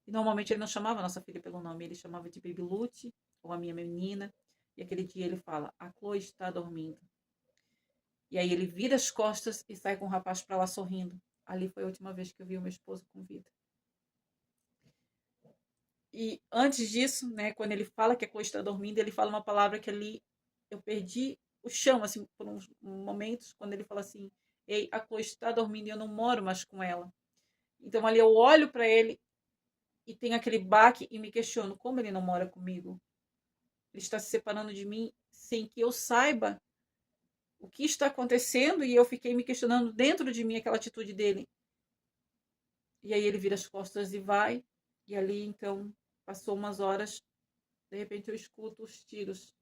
E normalmente ele não chamava a nossa filha pelo nome, ele chamava de Baby Lute, ou a minha menina. E aquele dia ele fala: a Chloe está dormindo. E aí ele vira as costas e sai com o rapaz para lá sorrindo. Ali foi a última vez que eu vi o meu esposo com vida. E antes disso, né, quando ele fala que a Chloe está dormindo, ele fala uma palavra que ali eu perdi o chão, assim, por uns momentos, quando ele fala assim: ei, a Chloe está dormindo e eu não moro mais com ela. Então ali eu olho para ele e tenho aquele baque e me questiono: como ele não mora comigo? Ele está se separando de mim sem que eu saiba o que está acontecendo, e eu fiquei me questionando dentro de mim aquela atitude dele. E aí ele vira as costas e vai, e ali então passou umas horas, de repente eu escuto os tiros.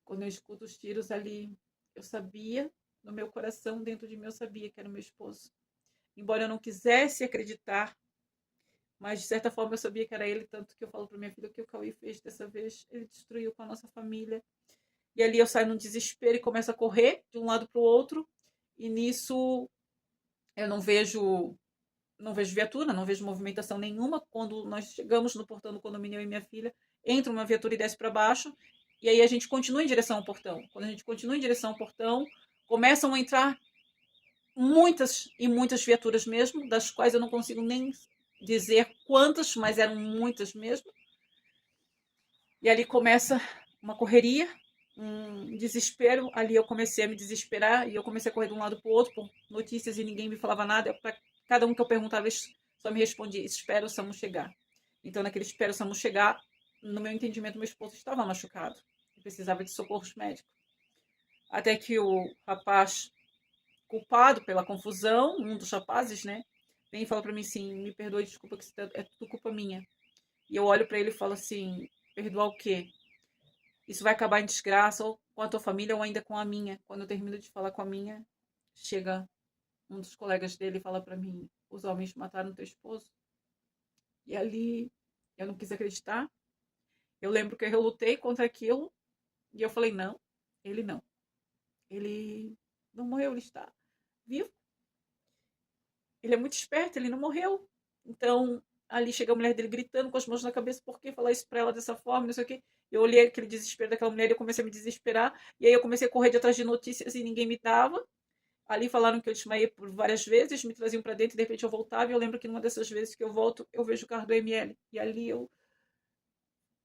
Quando eu escuto os tiros ali, eu sabia, no meu coração, dentro de mim, eu sabia que era o meu esposo. Embora eu não quisesse acreditar, mas de certa forma eu sabia que era ele, tanto que eu falo para minha filha: o que o Cauê fez dessa vez, ele destruiu com a nossa família. E ali eu saio num desespero e começo a correr de um lado para o outro, e nisso eu não vejo viatura, não vejo movimentação nenhuma. Quando nós chegamos no portão do condomínio, eu e minha filha, entra uma viatura e desce para baixo, e aí a gente continua em direção ao portão. Quando a gente continua em direção ao portão, começam a entrar muitas e muitas viaturas mesmo, das quais eu não consigo nem dizer quantas, mas eram muitas mesmo. E ali começa uma correria, um desespero. Ali eu comecei a me desesperar e eu comecei a correr de um lado para o outro por notícias e ninguém me falava nada. Para cada um que eu perguntava, eles só me respondia: espera o SAMU chegar. Então, naquele espera o SAMU chegar, no meu entendimento, meu esposo estava machucado e precisava de socorros médicos. Até que o rapaz culpado pela confusão, um dos rapazes, né, vem e fala para mim assim: me perdoe, desculpa, que é tudo culpa minha. E eu olho para ele e falo assim: perdoar o quê? Isso vai acabar em desgraça, ou com a tua família, ou ainda com a minha. Quando eu termino de falar com a minha, chega um dos colegas dele e fala para mim: os homens mataram teu esposo. E ali eu não quis acreditar. Eu lembro que eu lutei contra aquilo e eu falei: não, ele não. Ele não morreu, ele está vivo. Ele é muito esperto, ele não morreu. Então, ali chega a mulher dele gritando com as mãos na cabeça: por que falar isso pra ela dessa forma, não sei o quê. Eu olhei aquele desespero daquela mulher e eu comecei a me desesperar. E aí eu comecei a correr de atrás de notícias e ninguém me dava. Ali falaram que eu desmaiei por várias vezes, me traziam para dentro e de repente eu voltava. E eu lembro que numa dessas vezes que eu volto, eu vejo o carro do ML. E ali eu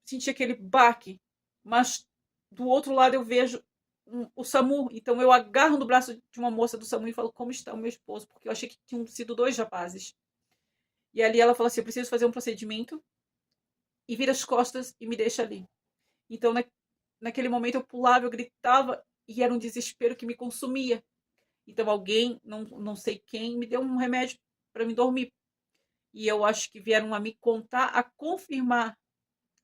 senti aquele baque. Mas do outro lado eu vejo o SAMU. Então eu agarro no braço de uma moça do SAMU e falo: como está o meu esposo? Porque eu achei que tinham sido 2 rapazes. E ali ela falou assim: eu preciso fazer um procedimento. E vira as costas e me deixa ali. Então naquele momento eu pulava, eu gritava. E era um desespero que me consumia. Então alguém, não sei quem, me deu um remédio para me dormir. E eu acho que vieram a me contar, a confirmar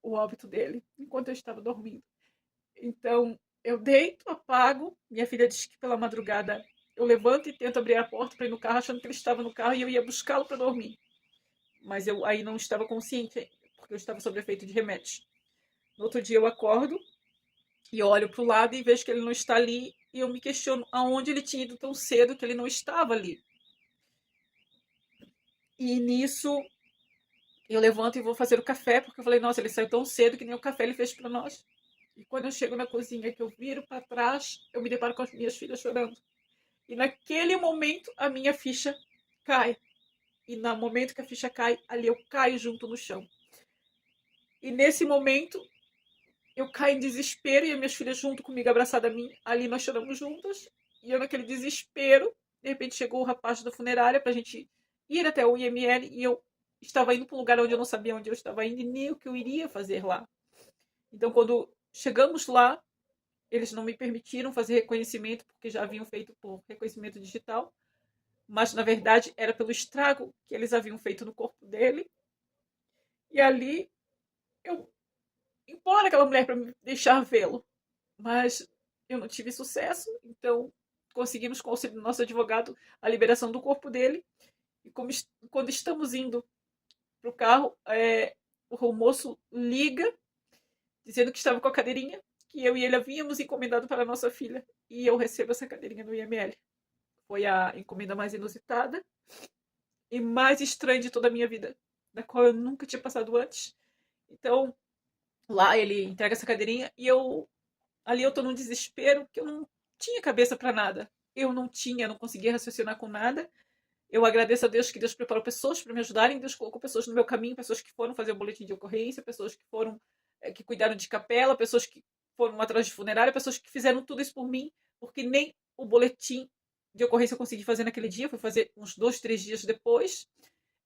o óbito dele, enquanto eu estava dormindo. Então eu deito, apago. Minha filha disse que pela madrugada eu levanto e tento abrir a porta para ir no carro, achando que ele estava no carro e eu ia buscá-lo para dormir. Mas eu aí não estava consciente, porque eu estava sob efeito de remédios. No outro dia eu acordo e olho para o lado e vejo que ele não está ali. E eu me questiono aonde ele tinha ido tão cedo que ele não estava ali. E nisso eu levanto e vou fazer o café, porque eu falei: nossa, ele saiu tão cedo que nem o café ele fez para nós. E quando eu chego na cozinha, que eu viro para trás, eu me deparo com as minhas filhas chorando. E naquele momento a minha ficha cai. E no momento que a ficha cai, ali eu caio junto no chão. E nesse momento eu caio em desespero e as minhas filhas junto comigo, abraçada a mim. Ali nós choramos juntas. E eu naquele desespero, de repente chegou o rapaz da funerária pra gente ir até o IML e eu estava indo para um lugar onde eu não sabia onde eu estava indo e nem o que eu iria fazer lá. Então quando chegamos lá, eles não me permitiram fazer reconhecimento porque já haviam feito por reconhecimento digital, mas na verdade era pelo estrago que eles haviam feito no corpo dele. E ali eu imploro aquela mulher para me deixar vê-lo, mas eu não tive sucesso, então conseguimos com o auxílio do nosso advogado a liberação do corpo dele. E quando estamos indo para o carro, o moço liga dizendo que estava com a cadeirinha que eu e ele havíamos encomendado para a nossa filha, e eu recebo essa cadeirinha no IML. Foi a encomenda mais inusitada e mais estranha de toda a minha vida, da qual eu nunca tinha passado antes. Então, lá ele entrega essa cadeirinha e ali eu tô num desespero que eu não tinha cabeça para nada. Eu não conseguia raciocinar com nada. Eu agradeço a Deus que Deus preparou pessoas para me ajudarem, Deus colocou pessoas no meu caminho, pessoas que foram fazer o boletim de ocorrência, pessoas que foram que cuidaram de capela, pessoas que foram atrás de funerária, pessoas que fizeram tudo isso por mim, porque nem o boletim de ocorrência eu consegui fazer naquele dia, fui fazer uns 2, 3 dias depois.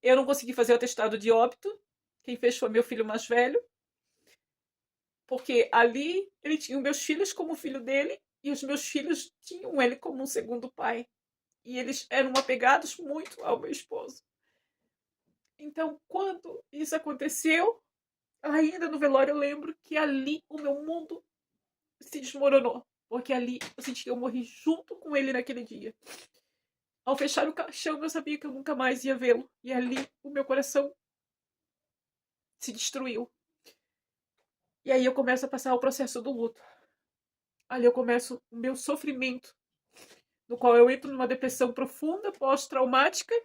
Eu não consegui fazer o atestado de óbito, quem fez foi meu filho mais velho, porque ali ele tinha os meus filhos como filho dele e os meus filhos tinham ele como um segundo pai. E eles eram apegados muito ao meu esposo. Então, quando isso aconteceu, ainda no velório eu lembro que ali o meu mundo se desmoronou. Porque ali eu senti que eu morri junto com ele naquele dia. Ao fechar o caixão, eu sabia que eu nunca mais ia vê-lo. E ali o meu coração se destruiu. E aí eu começo a passar o processo do luto. Ali eu começo o meu sofrimento, no qual eu entro numa depressão profunda, pós-traumática,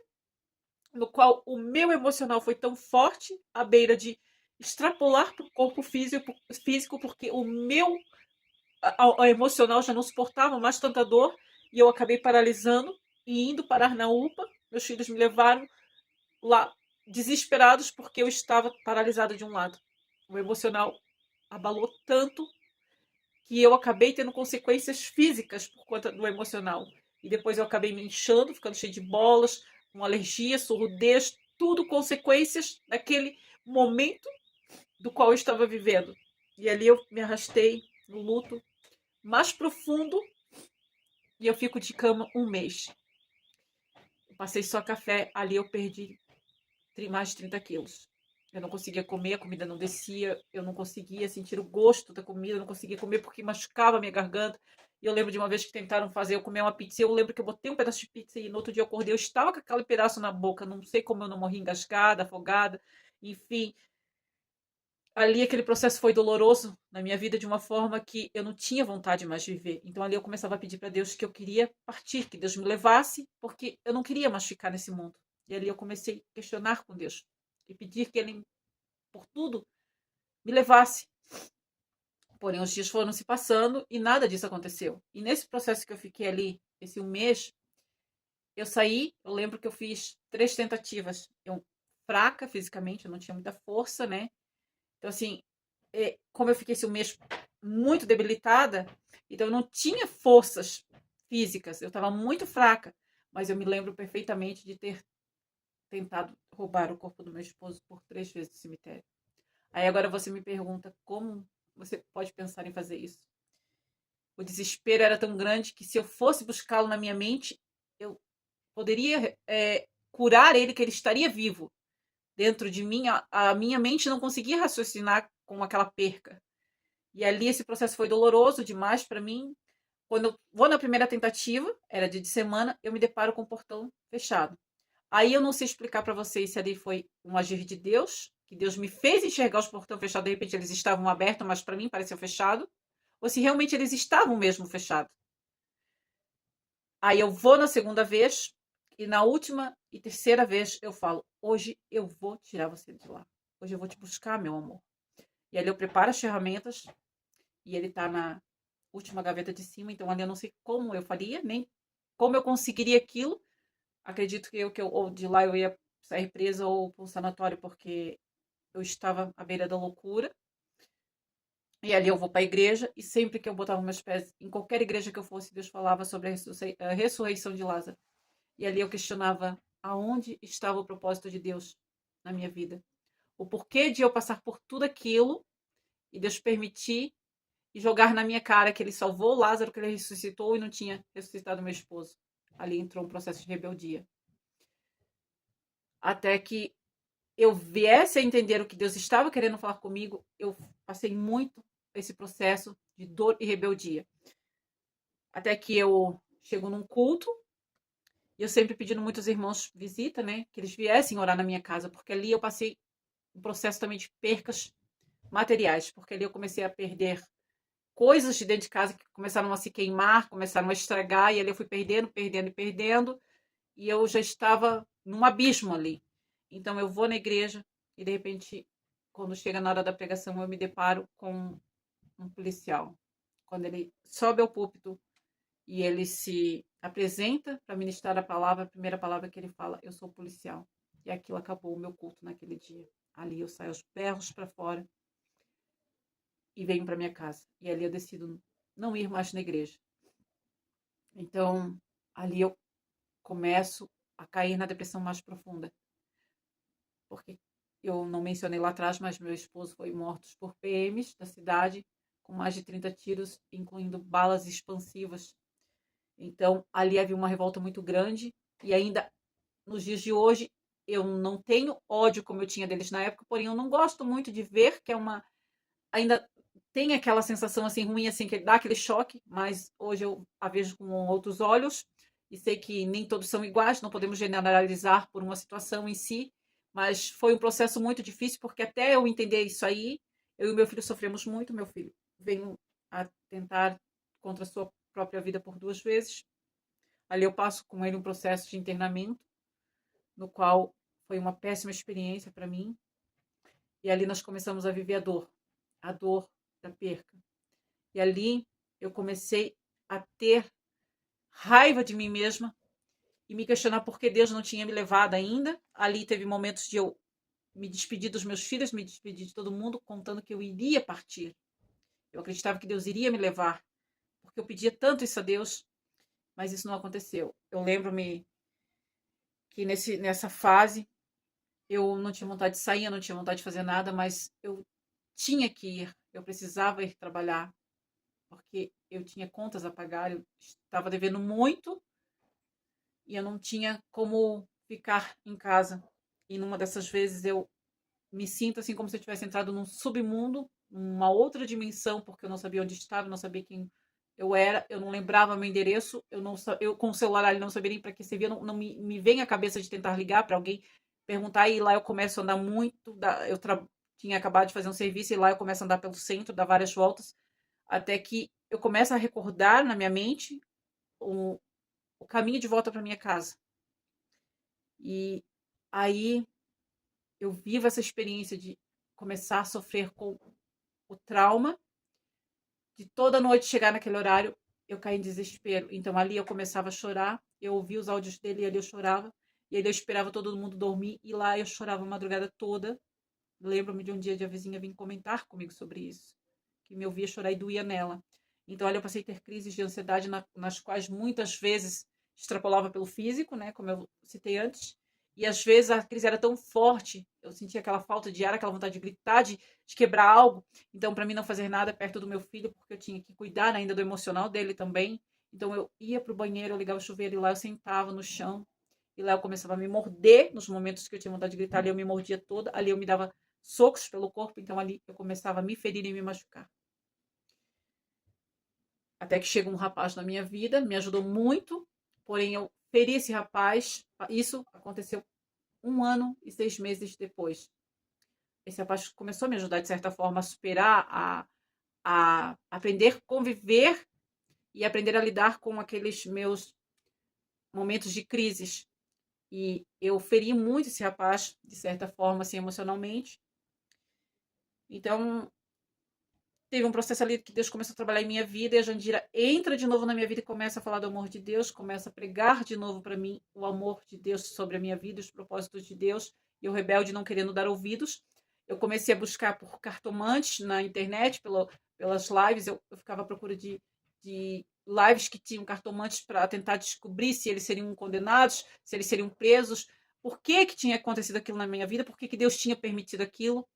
no qual o meu emocional foi tão forte, à beira de extrapolar para o corpo físico, porque o meu a emocional já não suportava mais tanta dor, e eu acabei paralisando e indo parar na UPA. Meus filhos me levaram lá desesperados porque eu estava paralisada de um lado. O emocional abalou tanto que eu acabei tendo consequências físicas por conta do emocional. E depois eu acabei me inchando, ficando cheio de bolas, com alergia, surdez, tudo consequências daquele momento do qual eu estava vivendo. E ali eu me arrastei no luto mais profundo e eu fico de cama um mês. Eu passei só café, ali eu perdi mais de 30 quilos. Eu não conseguia comer, a comida não descia, eu não conseguia sentir o gosto da comida, eu não conseguia comer porque machucava a minha garganta. E eu lembro de uma vez que tentaram fazer eu comer uma pizza, e eu lembro que eu botei um pedaço de pizza e no outro dia eu acordei, eu estava com aquele pedaço na boca, não sei como eu não morri engasgada, afogada, enfim. Ali aquele processo foi doloroso na minha vida de uma forma que eu não tinha vontade mais de viver. Então ali eu começava a pedir para Deus que eu queria partir, que Deus me levasse, porque eu não queria mais ficar nesse mundo. E ali eu comecei a questionar com Deus e pedir que Ele, por tudo, me levasse. Porém, os dias foram se passando e nada disso aconteceu. E nesse processo que eu fiquei ali, esse um mês, Eu saí, eu lembro que eu fiz 3 tentativas. Eu fraca fisicamente, eu não tinha muita força, né? Então, assim, como eu fiquei esse um mês muito debilitada, então eu não tinha forças físicas, eu estava muito fraca. Mas eu me lembro perfeitamente de ter tentado roubar o corpo do meu esposo por 3 vezes no cemitério. Aí agora você me pergunta como você pode pensar em fazer isso. O desespero era tão grande que se eu fosse buscá-lo na minha mente, eu poderia curar ele, que ele estaria vivo. Dentro de mim, a minha mente não conseguia raciocinar com aquela perca. E ali esse processo foi doloroso demais para mim. Quando eu vou na primeira tentativa, era dia de semana, eu me deparo com o portão fechado. Aí eu não sei explicar para vocês se ali foi um agir de Deus, que Deus me fez enxergar os portões fechados, de repente eles estavam abertos, mas para mim pareceu fechado, ou se realmente eles estavam mesmo fechados. Aí eu vou na segunda vez, e na última e terceira vez eu falo: hoje eu vou tirar você de lá. Hoje eu vou te buscar, meu amor. E ali eu preparo as ferramentas, e ele tá na última gaveta de cima, então ali eu não sei como eu faria, nem como eu conseguiria aquilo. Acredito que eu ou de lá eu ia sair presa ou para um sanatório, porque eu estava à beira da loucura. E ali eu vou para a igreja, e sempre que eu botava meus pés em qualquer igreja que eu fosse, Deus falava sobre a ressurreição de Lázaro. E ali eu questionava aonde estava o propósito de Deus na minha vida. O porquê de eu passar por tudo aquilo e Deus permitir e jogar na minha cara que ele salvou Lázaro, que ele ressuscitou e não tinha ressuscitado meu esposo. Ali entrou um processo de rebeldia. Até que eu viesse a entender o que Deus estava querendo falar comigo, eu passei muito esse processo de dor e rebeldia. Até que eu chego num culto, e eu sempre pedindo muitos irmãos visita, né, que eles viessem orar na minha casa, porque ali eu passei um processo também de percas materiais, porque ali eu comecei a perder coisas de dentro de casa que começaram a se queimar, começaram a estragar, e ali eu fui perdendo, perdendo e perdendo, e eu já estava num abismo ali. Então eu vou na igreja e de repente, quando chega na hora da pregação, eu me deparo com um policial. Quando ele sobe ao púlpito e ele se apresenta para ministrar a palavra, a primeira palavra que ele fala: eu sou policial. E aquilo acabou o meu culto naquele dia. Ali eu saio aos berros para fora e venho para minha casa. E ali eu decido não ir mais na igreja. Então, ali eu começo a cair na depressão mais profunda. Porque eu não mencionei lá atrás, mas meu esposo foi morto por PMs da cidade, com mais de 30 tiros, incluindo balas expansivas. Então, ali havia uma revolta muito grande, e ainda nos dias de hoje, eu não tenho ódio como eu tinha deles na época, porém eu não gosto muito de ver que é uma... Ainda tem aquela sensação assim ruim, assim, que dá aquele choque, mas hoje eu a vejo com outros olhos, e sei que nem todos são iguais, não podemos generalizar por uma situação em si, mas foi um processo muito difícil, porque até eu entender isso aí, eu e meu filho sofremos muito. Meu filho veio a tentar contra a sua própria vida por 2 vezes. Ali eu passo com ele um processo de internamento, no qual foi uma péssima experiência para mim. E ali nós começamos a viver a dor da perca. E ali eu comecei a ter raiva de mim mesma e me questionar por que Deus não tinha me levado ainda. Ali teve momentos de eu me despedir dos meus filhos, me despedir de todo mundo, contando que eu iria partir. Eu acreditava que Deus iria me levar, porque eu pedia tanto isso a Deus, mas isso não aconteceu. Eu lembro-me que nessa fase eu não tinha vontade de sair, eu não tinha vontade de fazer nada, mas eu tinha que ir, eu precisava ir trabalhar, porque eu tinha contas a pagar, eu estava devendo muito e eu não tinha como ficar em casa. E numa dessas vezes eu me sinto assim como se eu tivesse entrado num submundo, uma outra dimensão, porque eu não sabia onde estava, eu não sabia quem eu era, eu não lembrava meu endereço, eu com o celular ali não sabia nem para que servia, não me vem a cabeça de tentar ligar para alguém, perguntar, e lá eu começo a andar muito, tinha acabado de fazer um serviço, e lá eu começo a andar pelo centro, dar várias voltas, até que eu começo a recordar na minha mente o, o caminho de volta para minha casa. E aí eu vivo essa experiência de começar a sofrer com o trauma de toda noite chegar naquele horário, eu caí em desespero. Então ali eu começava a chorar, eu ouvia os áudios dele e ali eu chorava. E aí eu esperava todo mundo dormir e lá eu chorava a madrugada toda. Lembro-me de um dia de a vizinha vir comentar comigo sobre isso, que me ouvia chorar e doía nela. Então, olha, eu passei a ter crises de ansiedade nas quais muitas vezes extrapolava pelo físico, né, como eu citei antes, e às vezes a crise era tão forte, eu sentia aquela falta de ar, aquela vontade de gritar, de quebrar algo. Então, para mim não fazer nada perto do meu filho, porque eu tinha que cuidar ainda do emocional dele também. Então, eu ia pro banheiro, eu ligava o chuveiro e lá eu sentava no chão. E lá eu começava a me morder nos momentos que eu tinha vontade de gritar, ali eu me mordia toda, ali eu me dava socos pelo corpo, então ali eu começava a me ferir e me machucar. Até que chega um rapaz na minha vida, me ajudou muito, porém eu feri esse rapaz. Isso aconteceu 1 ano e 6 meses depois. Esse rapaz começou a me ajudar, de certa forma, a superar, a aprender a conviver e aprender a lidar com aqueles meus momentos de crises. E eu feri muito esse rapaz, de certa forma, assim, emocionalmente. Então, teve um processo ali que Deus começou a trabalhar em minha vida e a Jandira entra de novo na minha vida e começa a falar do amor de Deus, começa a pregar de novo para mim o amor de Deus sobre a minha vida, os propósitos de Deus, e eu rebelde não querendo dar ouvidos. Eu comecei a buscar por cartomantes na internet, pelas lives, eu ficava à procura de lives que tinham cartomantes para tentar descobrir se eles seriam condenados, se eles seriam presos, por que tinha acontecido aquilo na minha vida, por que Deus tinha permitido aquilo.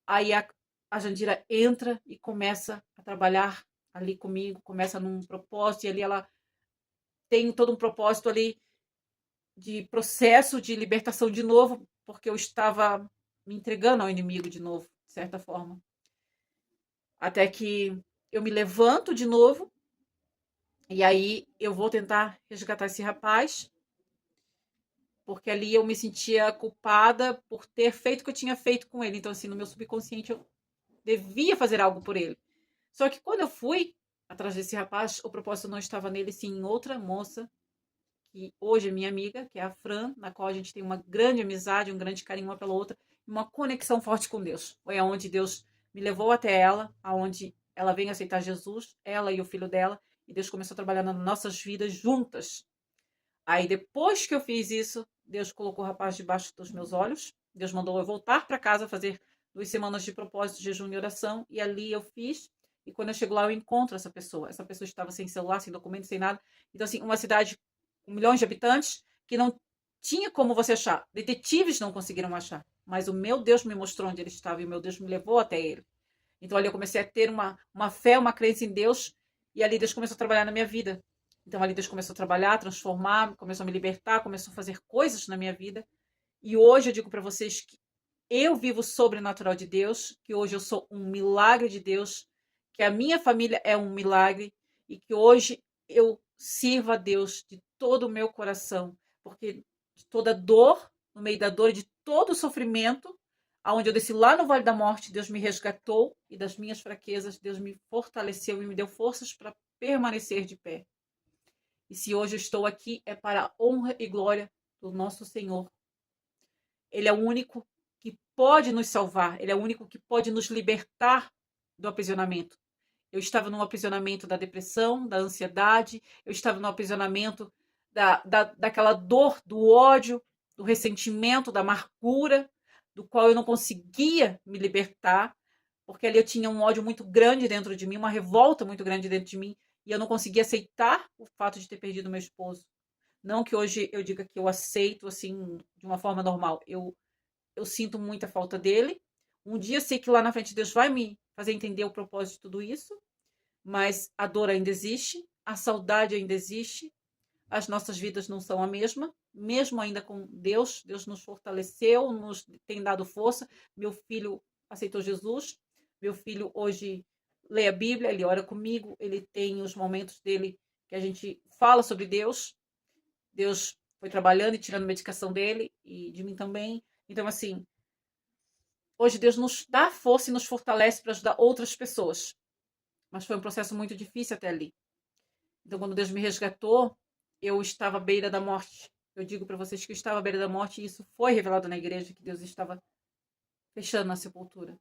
Aí a Jandira entra e começa a trabalhar ali comigo, começa num propósito, e ali ela tem todo um propósito ali de processo de libertação de novo, porque eu estava me entregando ao inimigo de novo, de certa forma. Até que eu me levanto de novo, e aí eu vou tentar resgatar esse rapaz, porque ali eu me sentia culpada por ter feito o que eu tinha feito com ele. Então, assim, no meu subconsciente eu devia fazer algo por ele. Só que quando eu fui atrás desse rapaz, o propósito não estava nele, sim em outra moça, que hoje é minha amiga, que é a Fran, na qual a gente tem uma grande amizade, um grande carinho uma pela outra, uma conexão forte com Deus. Foi aonde Deus me levou até ela, aonde ela veio aceitar Jesus, ela e o filho dela, e Deus começou a trabalhar nas nossas vidas juntas. Aí depois que eu fiz isso, Deus colocou o rapaz debaixo dos meus olhos, Deus mandou eu voltar para casa fazer 2 semanas de propósito, jejum e oração, e ali eu fiz. E quando eu chego lá, eu encontro essa pessoa. Essa pessoa estava sem celular, sem documento, sem nada. Então, assim, uma cidade com milhões de habitantes que não tinha como você achar. Detetives não conseguiram achar. Mas o meu Deus me mostrou onde ele estava e o meu Deus me levou até ele. Então, ali eu comecei a ter uma fé, uma crença em Deus. E ali Deus começou a trabalhar na minha vida. Então, ali Deus começou a trabalhar, a transformar, começou a me libertar, começou a fazer coisas na minha vida. E hoje eu digo para vocês que eu vivo o sobrenatural de Deus, que hoje eu sou um milagre de Deus, que a minha família é um milagre e que hoje eu sirvo a Deus de todo o meu coração, porque de toda dor, no meio da dor e de todo o sofrimento, aonde eu desci lá no Vale da Morte, Deus me resgatou e das minhas fraquezas, Deus me fortaleceu e me deu forças para permanecer de pé. E se hoje eu estou aqui é para a honra e glória do nosso Senhor. Ele é o único que pode nos salvar, ele é o único que pode nos libertar do aprisionamento. Eu estava no aprisionamento da depressão, da ansiedade, eu estava no aprisionamento daquela dor, do ódio, do ressentimento, da amargura, do qual eu não conseguia me libertar, porque ali eu tinha um ódio muito grande dentro de mim, uma revolta muito grande dentro de mim, e eu não conseguia aceitar o fato de ter perdido meu esposo. Não que hoje eu diga que eu aceito assim de uma forma normal. Eu sinto muita falta dele. Um dia sei que lá na frente Deus vai me fazer entender o propósito de tudo isso, mas a dor ainda existe, a saudade ainda existe, as nossas vidas não são a mesma, mesmo ainda com Deus. Deus nos fortaleceu, nos tem dado força. Meu filho aceitou Jesus, meu filho hoje lê a Bíblia, ele ora comigo, ele tem os momentos dele que a gente fala sobre Deus. Deus foi trabalhando e tirando medicação dele e de mim também. Então, assim, hoje Deus nos dá força e nos fortalece para ajudar outras pessoas. Mas foi um processo muito difícil até ali. Então, quando Deus me resgatou, eu estava à beira da morte. Eu digo para vocês que eu estava à beira da morte e isso foi revelado na igreja, que Deus estava fechando a sepultura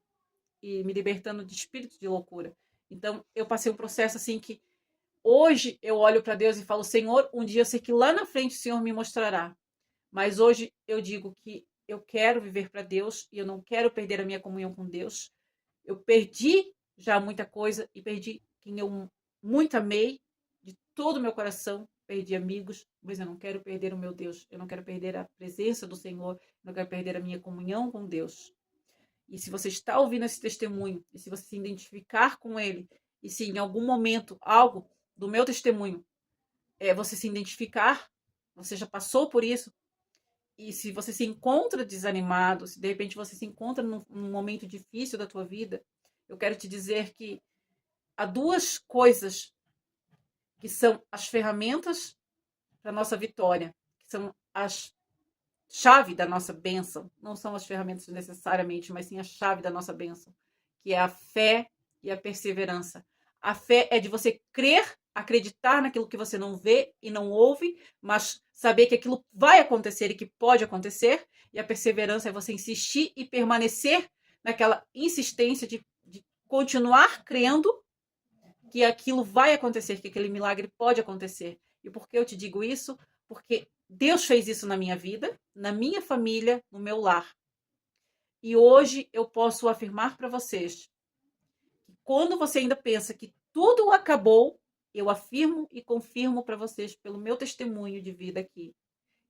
e me libertando de espírito de loucura. Então, eu passei um processo assim que Hoje eu olho para Deus e falo, Senhor, um dia eu sei que lá na frente o Senhor me mostrará. Mas hoje eu digo que eu quero viver para Deus e eu não quero perder a minha comunhão com Deus. Eu perdi já muita coisa e perdi quem eu muito amei de todo o meu coração. Perdi amigos, mas eu não quero perder o meu Deus. Eu não quero perder a presença do Senhor. Eu não quero perder a minha comunhão com Deus. E se você está ouvindo esse testemunho, e se você se identificar com ele, e se em algum momento algo do meu testemunho você se identificar, você já passou por isso, e se você se encontra desanimado, se de repente você se encontra num momento difícil da tua vida, eu quero te dizer que há duas coisas que são as ferramentas para a nossa vitória, que são as chave da nossa bênção, não são as ferramentas necessariamente, mas sim a chave da nossa bênção, que é a fé e a perseverança. A fé é de você crer, acreditar naquilo que você não vê e não ouve, mas saber que aquilo vai acontecer e que pode acontecer. E a perseverança é você insistir e permanecer naquela insistência de continuar crendo que aquilo vai acontecer, que aquele milagre pode acontecer. E por que eu te digo isso? Porque Deus fez isso na minha vida, na minha família, no meu lar. E hoje eu posso afirmar para vocês que quando você ainda pensa que tudo acabou, eu afirmo e confirmo para vocês, pelo meu testemunho de vida aqui,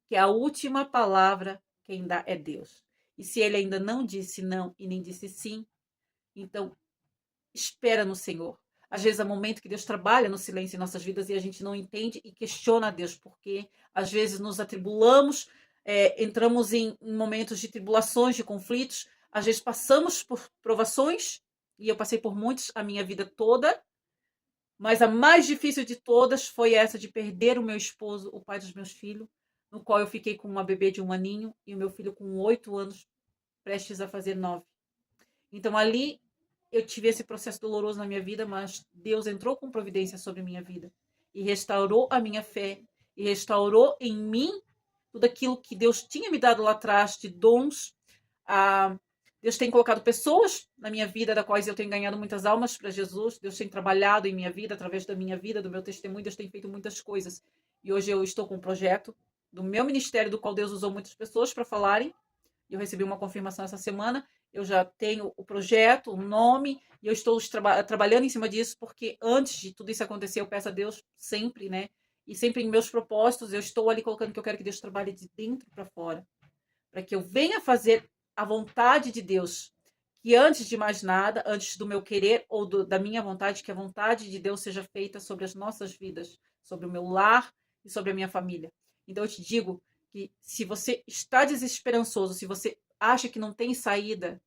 que a última palavra quem dá é Deus. E se ele ainda não disse não e nem disse sim, então espera no Senhor. Às vezes há momento que Deus trabalha no silêncio em nossas vidas e a gente não entende e questiona a Deus, porque às vezes nos atribulamos, entramos em momentos de tribulações, de conflitos, às vezes passamos por provações, e eu passei por muitos a minha vida toda, mas a mais difícil de todas foi essa de perder o meu esposo, o pai dos meus filhos, no qual eu fiquei com uma bebê de 1 aninho e o meu filho com 8 anos, prestes a fazer 9. Então ali eu tive esse processo doloroso na minha vida, mas Deus entrou com providência sobre a minha vida e restaurou a minha fé e restaurou em mim tudo aquilo que Deus tinha me dado lá atrás de dons. Deus tem colocado pessoas na minha vida, da quais eu tenho ganhado muitas almas para Jesus. Deus tem trabalhado em minha vida, através da minha vida, do meu testemunho. Deus tem feito muitas coisas. E hoje eu estou com um projeto do meu ministério, do qual Deus usou muitas pessoas para falarem. Eu recebi uma confirmação essa semana. Eu já tenho o projeto, o nome, e eu estou trabalhando em cima disso, porque antes de tudo isso acontecer, eu peço a Deus sempre, né? E sempre em meus propósitos, eu estou ali colocando que eu quero que Deus trabalhe de dentro para fora, para que eu venha fazer a vontade de Deus, que antes de mais nada, antes do meu querer ou da minha vontade, que a vontade de Deus seja feita sobre as nossas vidas, sobre o meu lar e sobre a minha família. Então eu te digo que se você está desesperançoso, se você acha que não tem saída,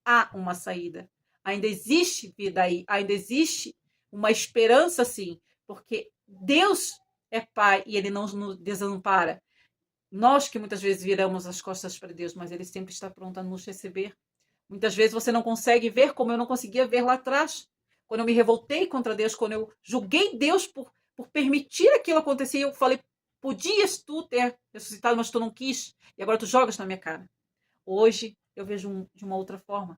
há uma saída. Ainda existe vida aí, ainda existe uma esperança sim, porque Deus é Pai e Ele não nos desampara. Nós que muitas vezes viramos as costas para Deus, mas Ele sempre está pronto a nos receber. Muitas vezes você não consegue ver como eu não conseguia ver lá atrás. Quando eu me revoltei contra Deus, quando eu julguei Deus por permitir aquilo acontecer, eu falei, podias tu ter ressuscitado, mas tu não quis, e agora tu jogas na minha cara. Hoje eu vejo de uma outra forma.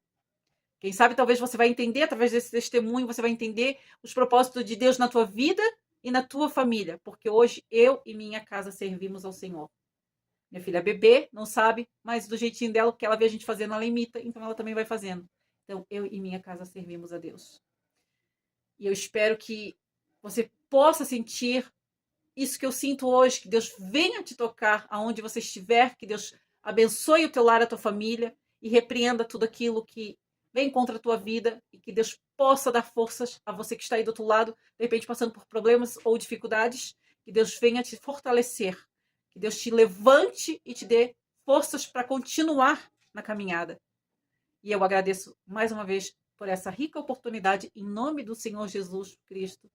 Quem sabe talvez você vai entender, através desse testemunho, você vai entender os propósitos de Deus na tua vida e na tua família, porque hoje eu e minha casa servimos ao Senhor. Minha filha é bebê, não sabe, mas do jeitinho dela, o que ela vê a gente fazendo, ela imita, então ela também vai fazendo. Então eu e minha casa servimos a Deus. E eu espero que você possa sentir isso que eu sinto hoje, que Deus venha te tocar aonde você estiver, que Deus abençoe o teu lar, a tua família e repreenda tudo aquilo que vem contra a tua vida e que Deus possa dar forças a você que está aí do outro lado, de repente passando por problemas ou dificuldades, que Deus venha te fortalecer, que Deus te levante e te dê forças para continuar na caminhada. E eu agradeço mais uma vez por essa rica oportunidade em nome do Senhor Jesus Cristo.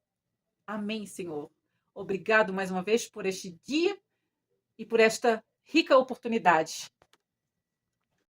Amém, Senhor. Obrigado mais uma vez por este dia e por esta rica oportunidade.